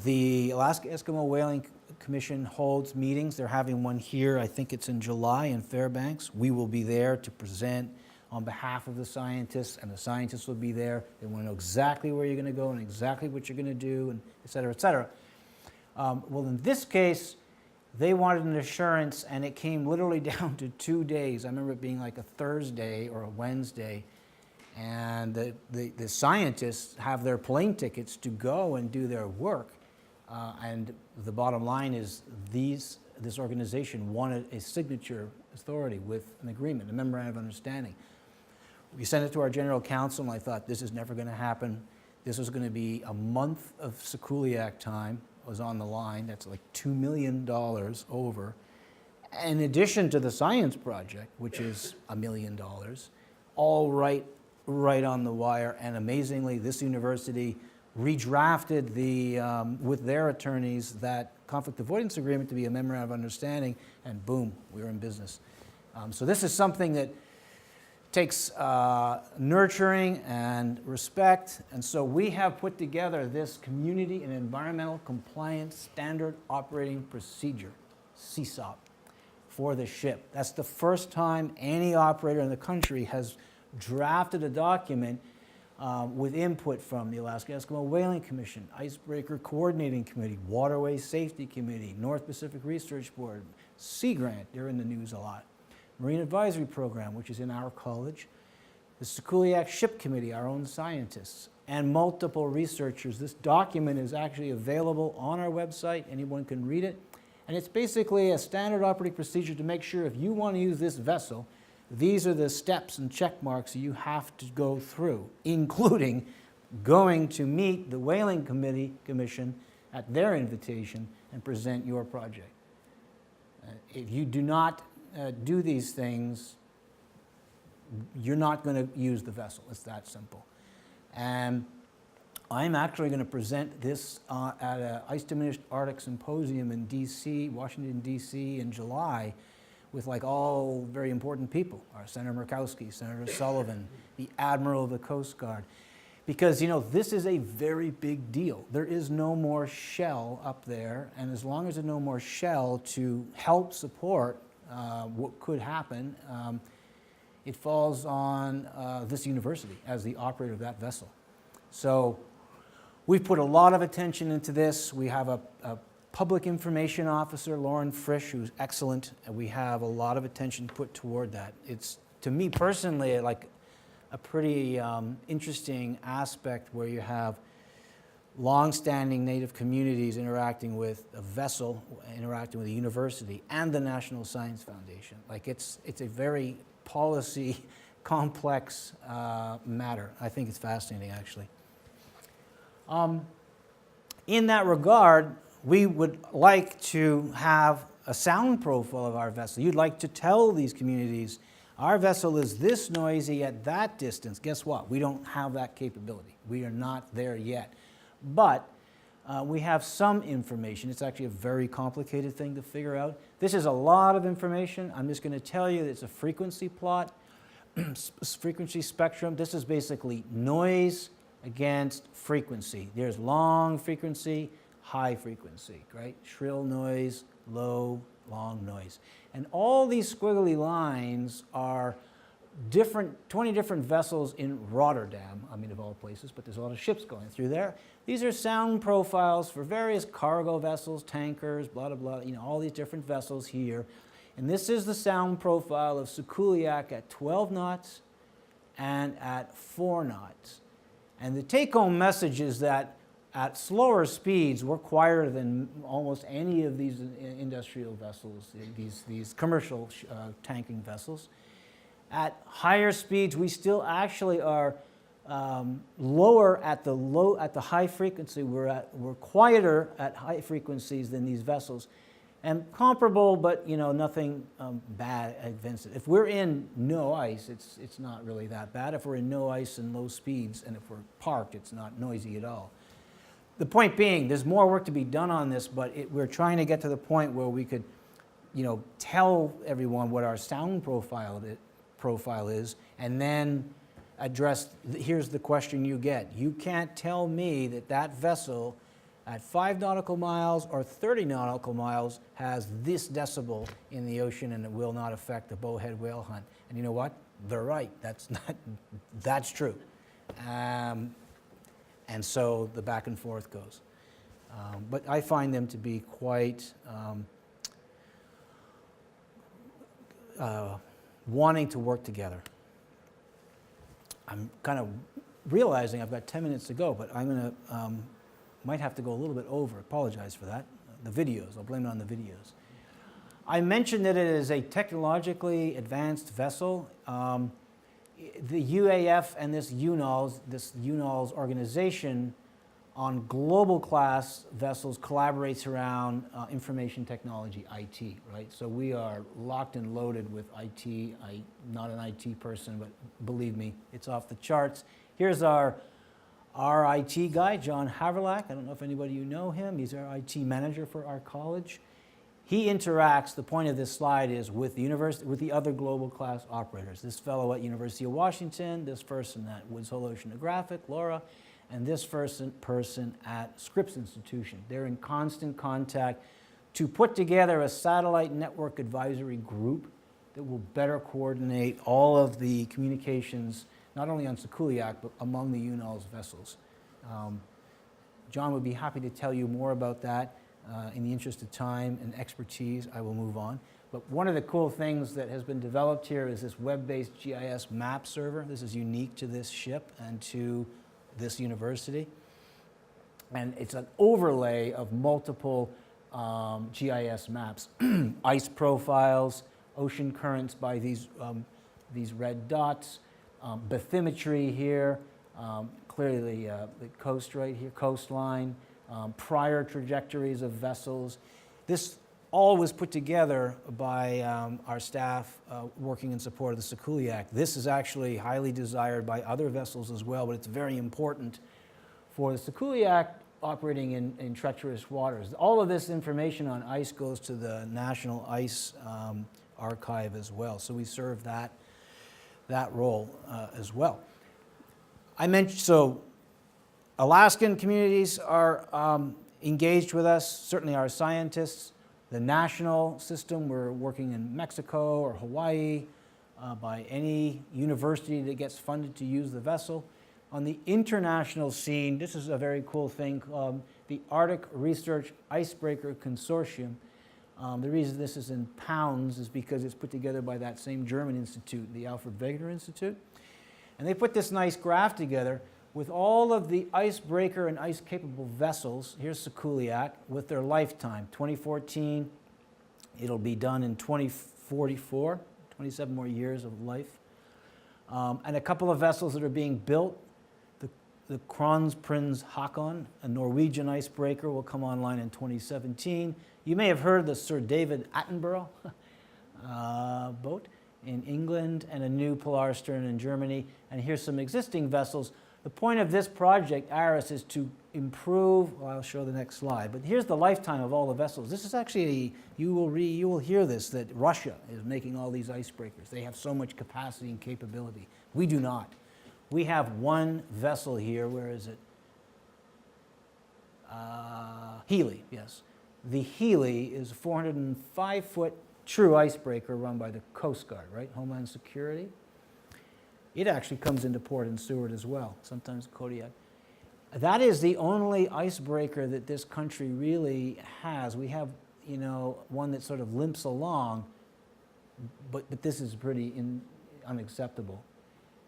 S1: the Alaska Eskimo Whaling Commission holds meetings. They're having one here, I think it's in July in Fairbanks. We will be there to present on behalf of the scientists, and the scientists will be there. They want to know exactly where you're going to go and exactly what you're going to do, and et cetera, et cetera. Well, in this case, they wanted an assurance, and it came literally down to 2 days. I remember it being like a Thursday or a Wednesday, and the scientists have their plane tickets to go and do their work. And the bottom line is this organization wanted a signature authority with an agreement, a memorandum of understanding. We sent it to our general counsel, and I thought, this is never going to happen. This was going to be a month of Sikuliaq time was on the line. That's like $2 million over. In addition to the science project, which is $1 million, all right on the wire. And amazingly, this university redrafted with their attorneys that conflict avoidance agreement to be a memorandum of understanding, and boom, we were in business. So this is something that takes nurturing and respect, and so we have put together this Community and Environmental Compliance Standard Operating Procedure, CSOP, for the ship. That's the first time any operator in the country has drafted a document with input from the Alaska Eskimo Whaling Commission, Icebreaker Coordinating Committee, Waterways Safety Committee, North Pacific Research Board, Sea Grant, they're in the news a lot, Marine Advisory Program, which is in our college, the Sikuliaq Ship Committee, our own scientists, and multiple researchers. This document is actually available on our website. Anyone can read it. And it's basically a standard operating procedure to make sure if you want to use this vessel, these are the steps and check marks you have to go through, including going to meet the Whaling Commission at their invitation and present your project. If you do not do these things, you're not going to use the vessel. It's that simple. And I'm actually going to present this at an Ice Diminished Arctic Symposium in D.C., Washington, D.C. in July, with like all very important people, our Senator Murkowski, Senator Sullivan, the Admiral of the Coast Guard. Because, you know, this is a very big deal. There is no more shell up there, and as long as there's no more shell to help support what could happen, it falls on this university as the operator of that vessel. So we've put a lot of attention into this. We have a public information officer, Lauren Frisch, who's excellent, and we have a lot of attention put toward that. It's, to me personally, like a pretty interesting aspect where you have long-standing Native communities interacting with a vessel, interacting with a university, and the National Science Foundation. Like it's a very policy complex matter. I think it's fascinating, actually. In that regard, we would like to have a sound profile of our vessel. You'd like to tell these communities, our vessel is this noisy at that distance. Guess what? We don't have that capability. We are not there yet. But we have some information. It's actually a very complicated thing to figure out. This is a lot of information. I'm just going to tell you that it's a frequency plot, frequency spectrum. This is basically noise against frequency. There's long frequency, high frequency, right? Shrill noise, low, long noise. And all these squiggly lines are 20 different vessels in Rotterdam, I mean, of all places, but there's a lot of ships going through there. These are sound profiles for various cargo vessels, tankers, blah, blah, blah, you know, all these different vessels here. And this is the sound profile of Sikuliaq at 12 knots and at 4 knots. And the take-home message is that at slower speeds, we're quieter than almost any of these industrial vessels, these commercial tanking vessels. At higher speeds, we still actually are lower at the high frequency. We're quieter at high frequencies than these vessels, and comparable, but you know, nothing bad advanced. If we're in no ice, it's not really that bad. If we're in no ice and low speeds, and if we're parked, it's not noisy at all. The point being, there's more work to be done on this, but we're trying to get to the point where we could, you know, tell everyone what our sound profile is, and then address, here's the question you get. You can't tell me that that vessel at 5 nautical miles or 30 nautical miles has this decibel in the ocean and it will not affect the bowhead whale hunt. And you know what? They're right. That's true. And so the back and forth goes. But I find them to be quite wanting to work together. I'm kind of realizing I've got 10 minutes to go, but I'm going to, might have to go a little bit over. Apologize for that. The videos, I'll blame it on the videos. I mentioned that it is a technologically advanced vessel. The UAF and this UNOLS organization on global class vessels collaborates around information technology, IT, right? So we are locked and loaded with IT. I'm not an IT person, but believe me, it's off the charts. Here's our IT guy, John Haverlack. I don't know if anybody you know him. He's our IT manager for our college. He interacts, the point of this slide is with the university, with the other global class operators. This fellow at University of Washington, this person at Woods Hole Oceanographic, Laura, and this person at Scripps Institution. They're in constant contact to put together a satellite network advisory group that will better coordinate all of the communications, not only on Sikuliaq, but among the UNOL's vessels. John would be happy to tell you more about that. In the interest of time and expertise, I will move on. But one of the cool things that has been developed here is this web-based GIS map server. This is unique to this ship and to this university. And it's an overlay of multiple GIS maps, ice profiles, ocean currents by these red dots, bathymetry here, clearly the coast right here, coastline, prior trajectories of vessels. This all was put together by our staff working in support of the Sikuliaq. This is actually highly desired by other vessels as well, but it's very important for the Sikuliaq operating in treacherous waters. All of this information on ice goes to the National Ice Archive as well, so we serve that role as well. I mentioned, so Alaskan communities are engaged with us, certainly our scientists. The national system, we're working in Mexico or Hawaii by any university that gets funded to use the vessel. On the international scene, this is a very cool thing called the Arctic Research Icebreaker Consortium. The reason this is in pounds is because it's put together by that same German institute, the Alfred Wegener Institute. And they put this nice graph together with all of the icebreaker and ice-capable vessels. Here's Sikuliaq with their lifetime, 2014. It'll be done in 2044, 27 more years of life. And a couple of vessels that are being built. The Kronprins Haakon, a Norwegian icebreaker, will come online in 2017. You may have heard the Sir David Attenborough boat in England and a new Polarstern in Germany. And here's some existing vessels. The point of this project, ARIS, is to improve, well, I'll show the next slide, but here's the lifetime of all the vessels. This is actually, you will hear this, that Russia is making all these icebreakers. They have so much capacity and capability. We do not. We have one vessel here, where is it? Healy, yes. The Healy is a 405-foot true icebreaker run by the Coast Guard, right? Homeland Security. It actually comes into port in Seward as well, sometimes Kodiak. That is the only icebreaker that this country really has. We have, you know, one that sort of limps along, but this is pretty unacceptable.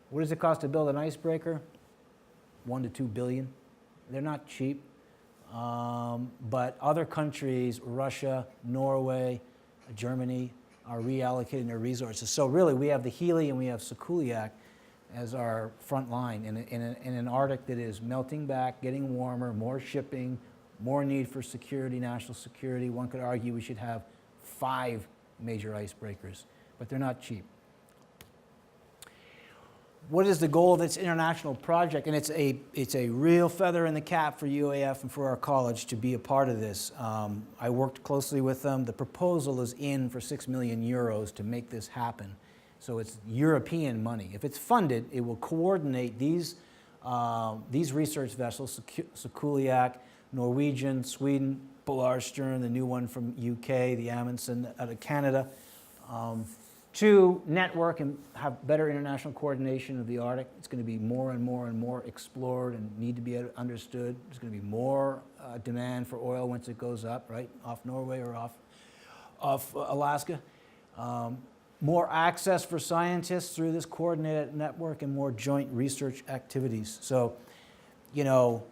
S1: What does it cost to build an icebreaker? $1 to $2 billion. They're not cheap, but other countries, Russia, Norway, Germany, are reallocating their resources. So really, we have the Healy and we have Sikuliaq as our front line in an Arctic that is melting back, getting warmer, more shipping, more need for security, national security. One could argue we should have 5 major icebreakers, but they're not cheap. What is the goal of this international project? And it's a real feather in the cap for UAF and for our college to be a part of this. I worked closely with them. The proposal is in for 6 million euros to make this happen. So it's European money. If it's funded, it will coordinate these research vessels, Sikuliaq, Norwegian, Sweden, Polarstern, the new one from UK, the Amundsen out of Canada, to network and have better international coordination of the Arctic. It's going to be more and more and more explored and need to be understood. There's going to be more demand for oil once it goes up, right, off Norway or off Alaska. More access for scientists through this coordinated network and more joint research activities. So, you know,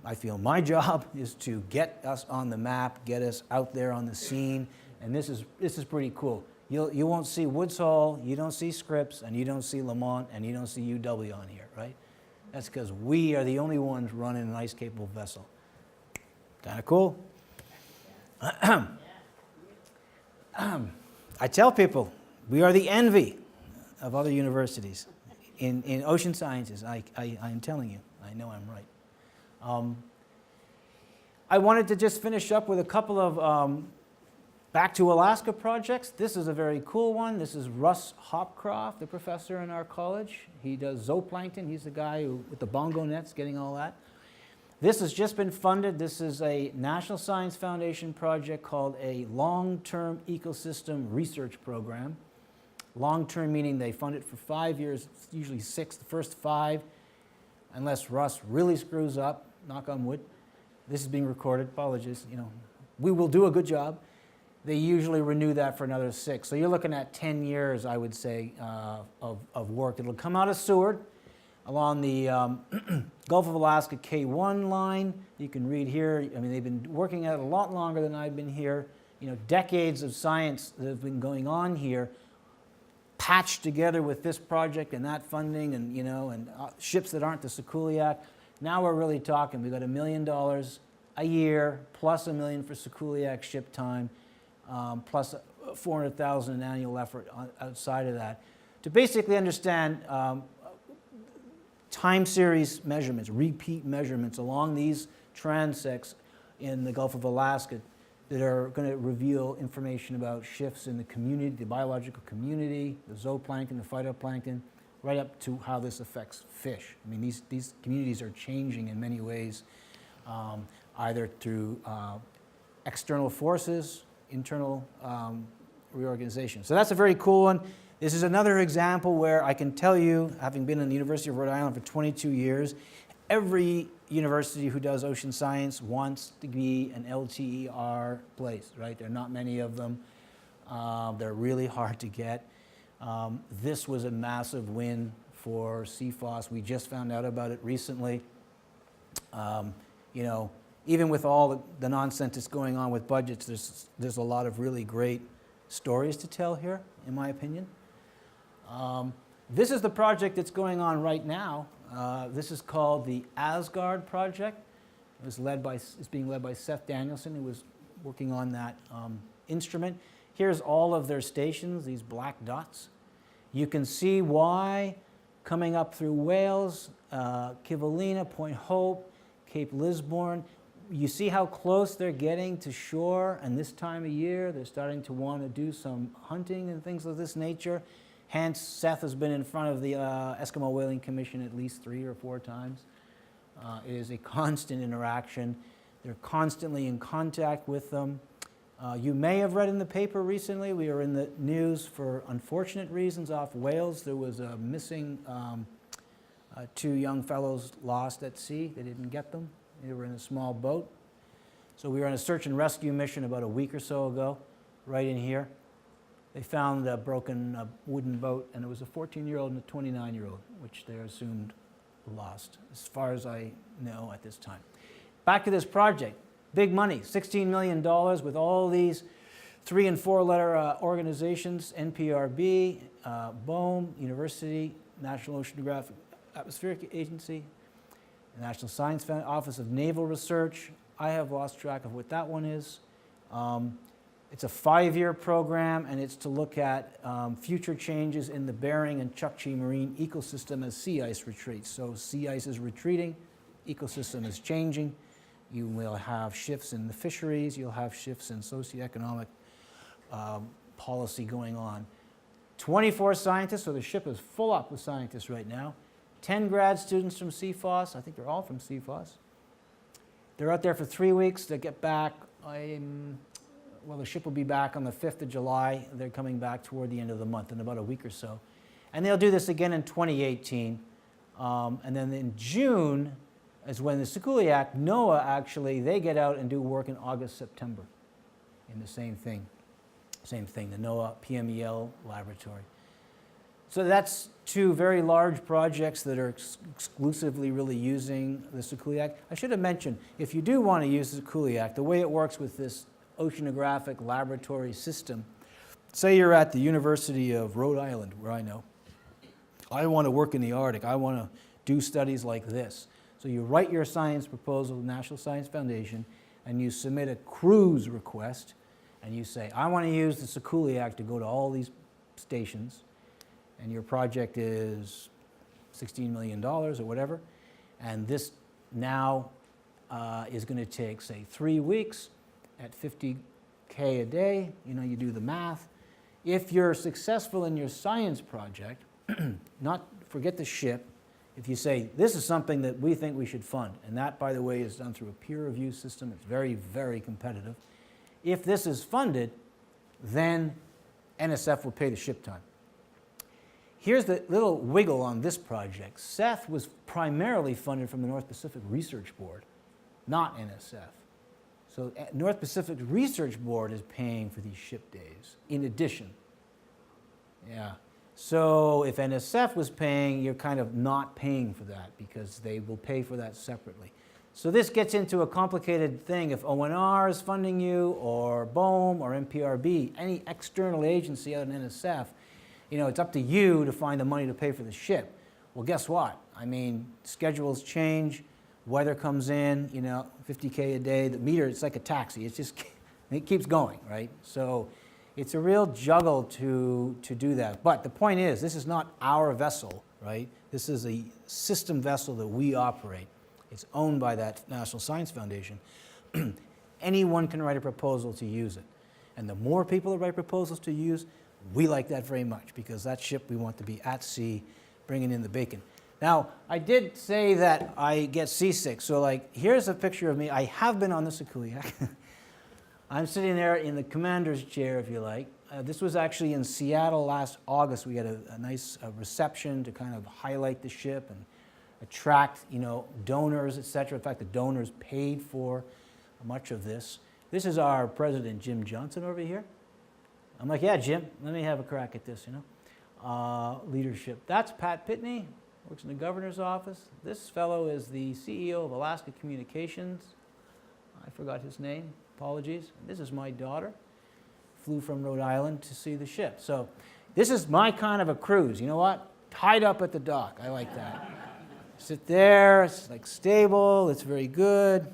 S1: I feel my job is to get us on the map, get us out there on the scene, and this is pretty cool. You won't see Woods Hole, you don't see Scripps, and you don't see Lamont, and you don't see UW on here, right? That's because we are the only ones running an ice-capable vessel. Kind of cool. I tell people, we are the envy of other universities in ocean sciences. I'm telling you, I know I'm right. I wanted to just finish up with a couple of Back to Alaska projects. This is a very cool one. This is Russ Hopcroft, the professor in our college. He does zooplankton. He's the guy who, with the bongo nets, getting all that. This has just been funded. This is a National Science Foundation project called a Long-Term Ecosystem Research Program. Long-term meaning they fund it for 5 years, usually 6, the first 5, unless Russ really screws up, knock on wood. This is being recorded, apologies, you know. We will do a good job. They usually renew that for another 6. So you're looking at 10 years, I would say, of work. It'll come out of Seward along the Gulf of Alaska K1 line. You can read here, I mean, they've been working at it a lot longer than I've been here. You know, decades of science that have been going on here, patched together with this project and that funding and, you know, and ships that aren't the Sikuliaq. Now we're really talking, we've got $1 million a year, plus $1 million for Sikuliaq ship time, plus $400,000 in annual effort outside of that, to basically understand time series measurements, repeat measurements along these transects in the Gulf of Alaska that are going to reveal information about shifts in the community, the biological community, the zooplankton, the phytoplankton, right up to how this affects fish. I mean, these communities are changing in many ways, either through external forces, internal reorganization. So that's a very cool one. This is another example where I can tell you, having been in the University of Rhode Island for 22 years, every university who does ocean science wants to be an LTER place, right? There are not many of them. They're really hard to get. This was a massive win for CFOS. We just found out about it recently. You know, even with all the nonsense that's going on with budgets, there's a lot of really great stories to tell here, in my opinion. This is the project that's going on right now. This is called the Asgard project. It's being led by Seth Danielson, who was working on that instrument. Here's all of their stations, these black dots. You can see why coming up through Wales, Kivalina, Point Hope, Cape Lisburne. You see how close they're getting to shore, and this time of year they're starting to want to do some hunting and things of this nature. Hence, Seth has been in front of the Eskimo Whaling Commission at least 3 or 4 times. It is a constant interaction. They're constantly in contact with them. You may have read in the paper recently, we were in the news for unfortunate reasons off Wales. There was a missing 2 young fellows lost at sea. They didn't get them. They were in a small boat. So we were on a search and rescue mission about a week or so ago, right in here. They found a broken wooden boat, and it was a 14-year-old and a 29-year-old, which they assumed lost, as far as I know at this time. Back to this project. Big money, $16 million with all these 3- and 4-letter organizations, NPRB, BOEM, University, National Oceanographic Atmospheric Agency, the National Science Foundation, Office of Naval Research. I have lost track of what that one is. It's a 5-year program, and it's to look at future changes in the Bering and Chukchi marine ecosystem as sea ice retreats. So sea ice is retreating, ecosystem is changing. You will have shifts in the fisheries, you'll have shifts in socioeconomic policy going on. 24 scientists, so the ship is full up with scientists right now. 10 grad students from CFOS, I think they're all from CFOS. They're out there for 3 weeks, they get back, well, the ship will be back on the 5th of July. They're coming back toward the end of the month in about a week or so. And they'll do this again in 2018. And then in June is when the Sikuliaq, NOAA actually, they get out and do work in August, September in the same thing. Same thing, the NOAA PMEL laboratory. So that's 2 very large projects that are exclusively really using the Sikuliaq. I should have mentioned, if you do want to use the Sikuliaq, the way it works with this oceanographic laboratory system, say you're at the University of Rhode Island, where I know. I want to work in the Arctic. I want to do studies like this. So you write your science proposal to the National Science Foundation, and you submit a cruise request, and you say, I want to use the Sikuliaq to go to all these stations, and your project is $16 million or whatever, and this now is going to take, say, 3 weeks at $50K a day. You know, you do the math. If you're successful in your science project, forget the ship, if you say, this is something that we think we should fund, and that, by the way, is done through a peer review system. It's very, very competitive. If this is funded, then NSF will pay the ship time. Here's the little wiggle on this project. Seth was primarily funded from the North Pacific Research Board, not NSF. So North Pacific Research Board is paying for these ship days in addition. Yeah. So if NSF was paying, you're kind of not paying for that because they will pay for that separately. So this gets into a complicated thing. If ONR is funding you, or BOEM, or MPRB, any external agency other than NSF, you know, it's up to you to find the money to pay for the ship. Well, guess what? I mean, schedules change, weather comes in, you know, $50K a day, the meter, it's like a taxi. It's just, it keeps going, right? So it's a real juggle to do that. But the point is, this is not our vessel, right? This is a system vessel that we operate. It's owned by that National Science Foundation. Anyone can write a proposal to use it. And the more people that write proposals to use, we like that very much, because that ship we want to be at sea, bringing in the bacon. Now, I did say that I get seasick. So, like, here's a picture of me. I have been on the Sikuliaq. I'm sitting there in the commander's chair, if you like. This was actually in Seattle last August. We had a nice reception to kind of highlight the ship and attract, you know, donors, etc. In fact, the donors paid for much of this. This is our president, Jim Johnson, over here. I'm like, yeah, Jim, let me have a crack at this, you know. Leadership. That's Pat Pitney, works in the governor's office. This fellow is the CEO of Alaska Communications. I forgot his name. Apologies. This is my daughter. Flew from Rhode Island to see the ship. So this is my kind of a cruise. You know what? Tied up at the dock. I like that. Sit there. It's like stable. It's very good.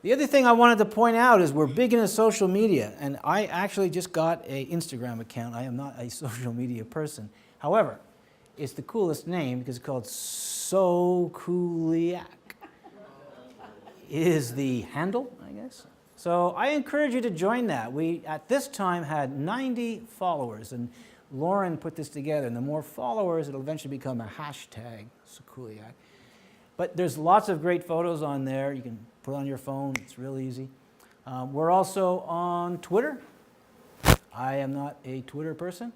S1: The other thing I wanted to point out is we're big into social media, and I actually just got an Instagram account. I am not a social media person. However, it's the coolest name because it's called Sikuliaq. Is the handle, I guess. So I encourage you to join that. We, at this time, had 90 followers, and Lauren put this together. And the more followers, it'll eventually become a hashtag, Sikuliaq. But there's lots of great photos on there. You can put on your phone. It's real easy. We're also on Twitter. I am not a Twitter person,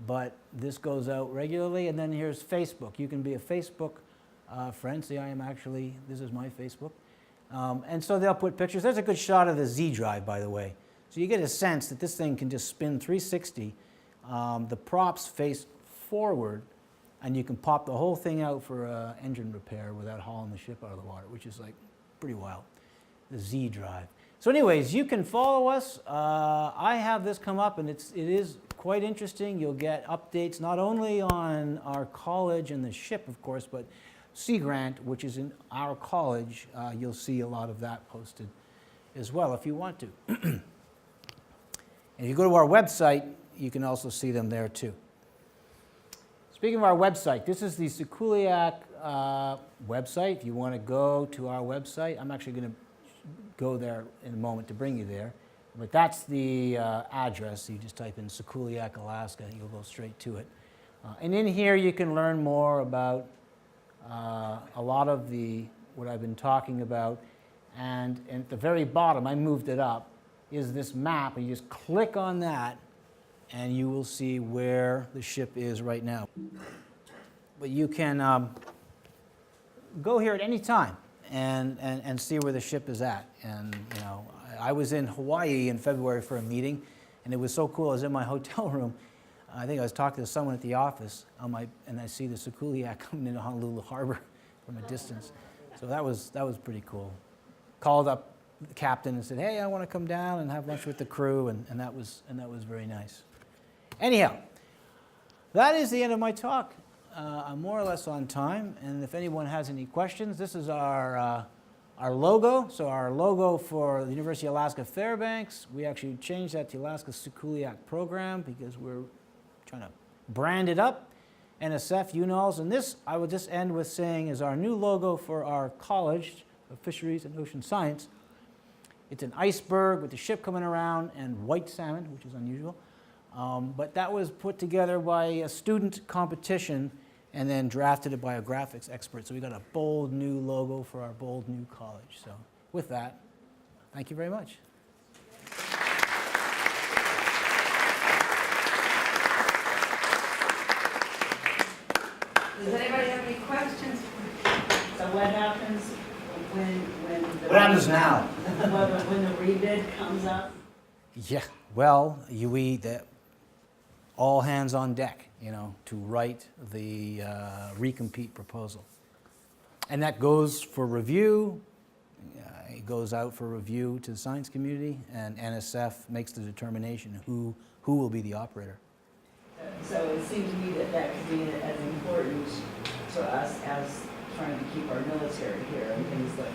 S1: but this goes out regularly. And then here's Facebook. You can be a Facebook friend. See, I am actually, this is my Facebook. And so they'll put pictures. There's a good shot of the Z drive, by the way. So you get a sense that this thing can just spin 360. The props face forward, and you can pop the whole thing out for engine repair without hauling the ship out of the water, which is like pretty wild. The Z drive. So anyways, you can follow us. I have this come up, and it is quite interesting. You'll get updates not only on our college and the ship, of course, but Sea Grant, which is in our college. You'll see a lot of that posted as well if you want to. And if you go to our website, you can also see them there too. Speaking of our website, this is the Sikuliaq website. If you want to go to our website, I'm actually going to go there in a moment to bring you there. But that's the address. You just type in Sikuliaq, Alaska, and you'll go straight to it. And in here, you can learn more about a lot of what I've been talking about. And at the very bottom, I moved it up, is this map. And you just click on that, and you will see where the ship is right now. But you can go here at any time and see where the ship is at. And you know, I was in Hawaii in February for a meeting, and it was so cool. I was in my hotel room. I think I was talking to someone at the office, and I see the Sikuliaq coming into Honolulu Harbor from a distance. So that was pretty cool. Called up the captain and said, "Hey, I want to come down and have lunch with the crew," and that was very nice. Anyhow, that is the end of my talk. I'm more or less on time, and if anyone has any questions, this is our logo. So our logo for the University of Alaska Fairbanks, we actually changed that to Alaska Sikuliaq program because we're trying to brand it up. NSF, UNOLS, and this I will just end with saying is our new logo for our College of Fisheries and Ocean Science. It's an iceberg with the ship coming around and white salmon, which is unusual. But that was put together by a student competition and then drafted it by a graphics expert. So we got a bold new logo for our bold new college. So with that, thank you very much.
S2: Does anybody have any questions? So what happens
S1: What happens now?
S2: when the rebid comes up?
S1: Yeah, well, all hands on deck, to write the recompete proposal. And that goes for review. It goes out for review to the science community, and NSF makes the determination who will be the operator.
S2: So it seems to me that could be as important to us as trying to keep our military here and things that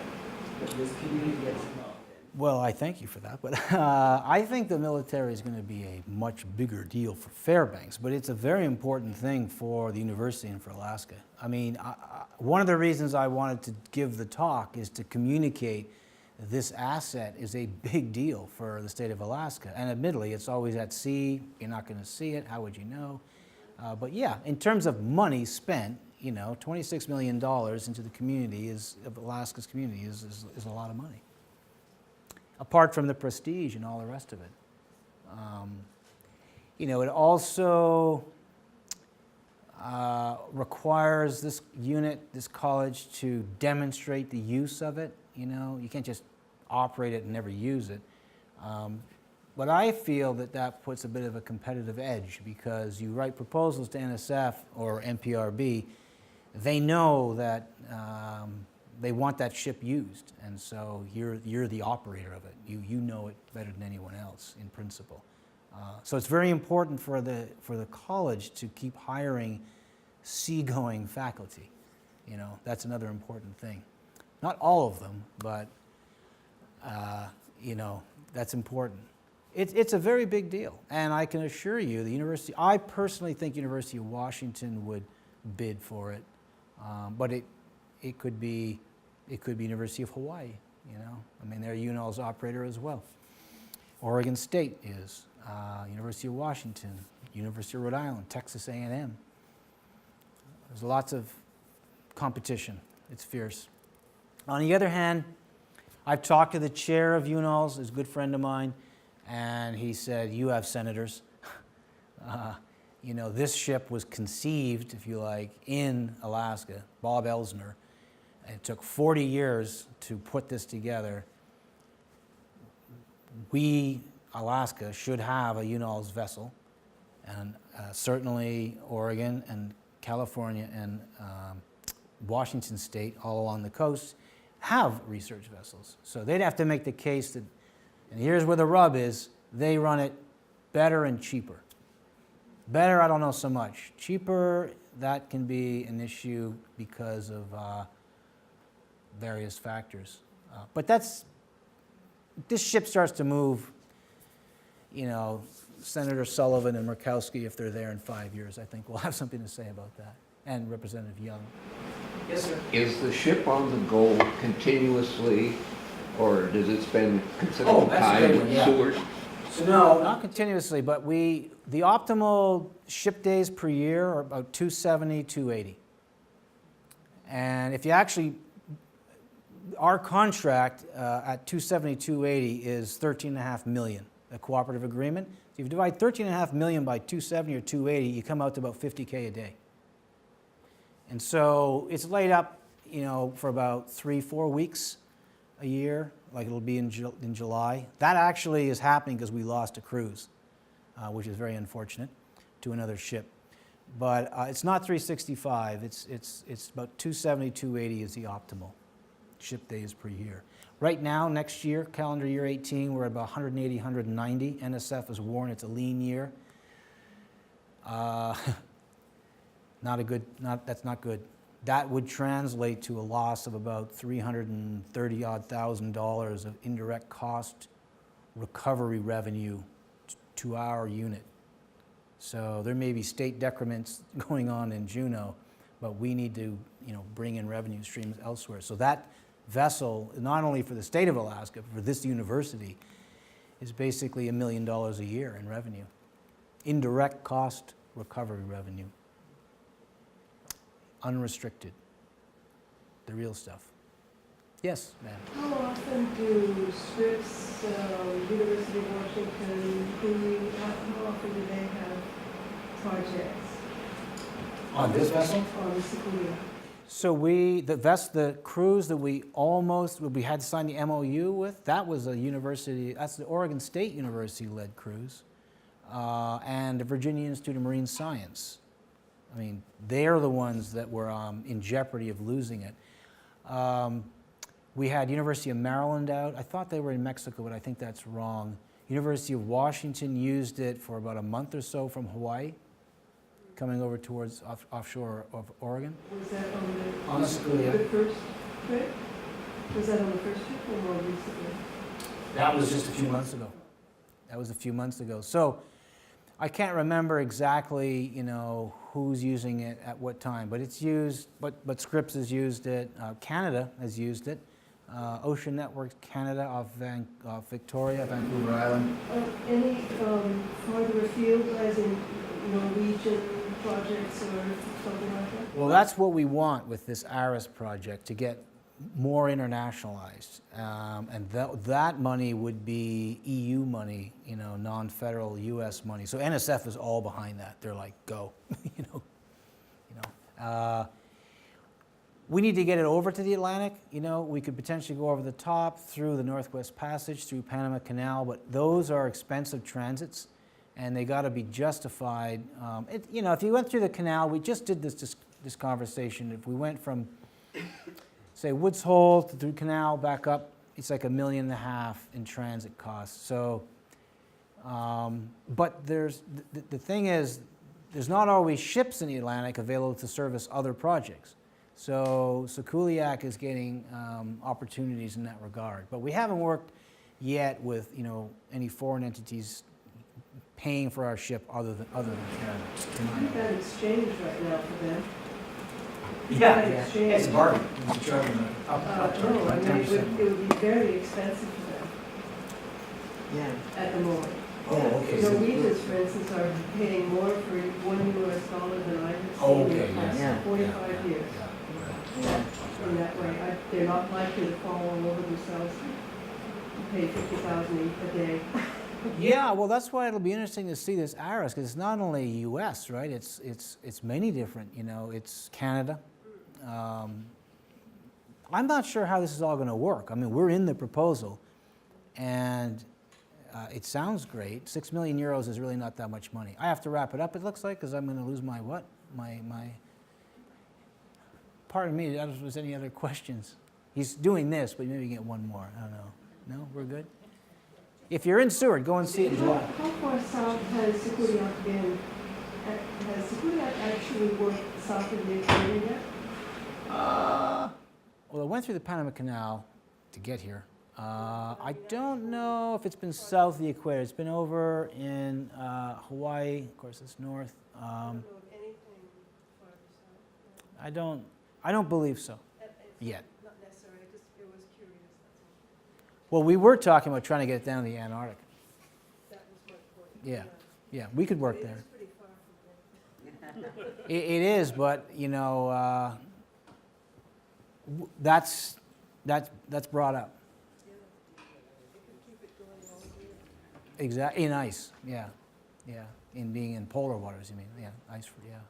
S2: this community gets involved in.
S1: Well, I thank you for that, but I think the military is going to be a much bigger deal for Fairbanks, but it's a very important thing for the university and for Alaska. I mean, one of the reasons I wanted to give the talk is to communicate this asset is a big deal for the state of Alaska. And admittedly, it's always at sea. You're not going to see it. How would you know? But yeah, in terms of money spent, $26 million into the community of Alaska's community is a lot of money. Apart from the prestige and all the rest of it. It also requires this unit, this college, to demonstrate the use of it. You can't just operate it and never use it. But I feel that puts a bit of a competitive edge because you write proposals to NSF or NPRB, they know that they want that ship used, and so you're the operator of it. You know it better than anyone else in principle. So it's very important for the college to keep hiring seagoing faculty. That's another important thing. Not all of them, but that's important. It's a very big deal, and I can assure you, I personally think University of Washington would bid for it, but it could be University of Hawaii. They're a UNOLS operator as well. Oregon State is, University of Washington, University of Rhode Island, Texas A&M. There's lots of competition. It's fierce. On the other hand, I've talked to the chair of UNOLS, is a good friend of mine, and he said, you have senators. This ship was conceived, if you like, in Alaska, Bob Elsner. It took 40 years to put this together. We, Alaska, should have a UNOLS vessel, and certainly Oregon and California and Washington State, all along the coast, have research vessels. So they'd have to make the case that, and here's where the rub is, they run it better and cheaper. Better, I don't know so much. Cheaper, that can be an issue because of various factors. But this ship starts to move, Senator Sullivan and Murkowski, if they're there in 5 years, I think we'll have something to say about that. And Representative Young. Yes, sir.
S3: Is the ship on the go continuously, or does it spend considerable time in Seward?
S1: So no, not continuously, but the optimal ship days per year are about 270, 280. And if you actually, our contract at 270, 280 is $13.5 million, a cooperative agreement. So if you divide $13.5 million by 270 or 280, you come out to about $50K a day. And so it's laid up, for about 3-4 weeks a year, like it'll be in July. That actually is happening because we lost a cruise, which is very unfortunate, to another ship. But it's not 365. It's about 270, 280 is the optimal ship days per year. Right now, next year, calendar year 18, we're at about 180, 190. NSF has warned it's a lean year. That's not good. That would translate to a loss of about $330,000 of indirect cost recovery revenue to our unit. So there may be state decrements going on in Juneau, but we need to, bring in revenue streams elsewhere. So that vessel, not only for the state of Alaska, but for this university, is basically $1 million a year in revenue. Indirect cost recovery revenue. Unrestricted. The real stuff. Yes, ma'am.
S4: How often do Scripps, University of Washington, how often do they have projects
S1: On this vessel?
S4: on the Sikuliaq?
S1: So the cruise that we had to sign the MOU with, that was that's the Oregon State University-led cruise, and the Virginia Institute of Marine Science. I mean, they're the ones that were in jeopardy of losing it. We had University of Maryland out. I thought they were in Mexico, but I think that's wrong. University of Washington used it for about a month or so from Hawaii, coming over towards offshore of Oregon.
S4: Was that on
S1: On the Sikuliaq.
S4: the first trip? Was that on the first trip or more recently?
S1: That was just a few months ago. So I can't remember exactly, who's using it at what time, but it's used. But Scripps has used it. Canada has used it. Ocean Networks Canada off Victoria, Vancouver Island.
S4: Any farther afield, as in Norwegian projects or something like that?
S1: Well, that's what we want with this ARIS project, to get more internationalized. And that money would be EU money, non-federal US money. So NSF is all behind that. They're like, go, we need to get it over to the Atlantic. We could potentially go over the top through the Northwest Passage, through Panama Canal, but those are expensive transits, and they got to be justified. If you went through the canal, we just did this conversation. If we went from, say, Woods Hole through canal back up, it's like $1.5 million in transit costs. So, but the thing is, there's not always ships in the Atlantic available to service other projects. So Sikuliaq is getting opportunities in that regard. But we haven't worked yet with any foreign entities paying for our ship other than Canada.
S4: You've got exchange right now for them.
S1: Yeah,
S4: exchange.
S1: it's a bargain.
S4: No, I mean, it would be very expensive for them at the moment.
S1: Oh, okay.
S4: Norwegians, for instance, are paying more for $1 US than I have seen in the past 45 years. In that way, they're not likely to fall all over themselves to pay $50,000 a day.
S1: Yeah, well, that's why it'll be interesting to see this ARIS, because it's not only U.S., right? It's many different. It's Canada. I'm not sure how this is all going to work. I mean, we're in the proposal, and it sounds great. €6 million is really not that much money. I have to wrap it up, it looks like, because I'm going to lose my what? My. Pardon me, if there's any other questions. He's doing this, but maybe get one more. I don't know. No, we're good? If you're in Seward, go and see it in July.
S4: How far south has Sikuliaq been? Has Sikuliaq actually worked south of the equator yet?
S1: Well, it went through the Panama Canal to get here. I don't know if it's been south of the equator. It's been over in Hawaii. Of course, it's north.
S4: I don't know of anything farther south.
S1: I don't believe so yet.
S4: Not necessarily, it was curious, that's all.
S1: Well, we were talking about trying to get it down to the Antarctic.
S4: That was my point.
S1: Yeah, we could work
S4: It
S1: there.
S4: is pretty far from there.
S1: It is, but that's brought up.
S4: You can keep it going all year.
S1: Exactly, in ice, yeah. In being in polar waters, you mean, yeah, ice, yeah.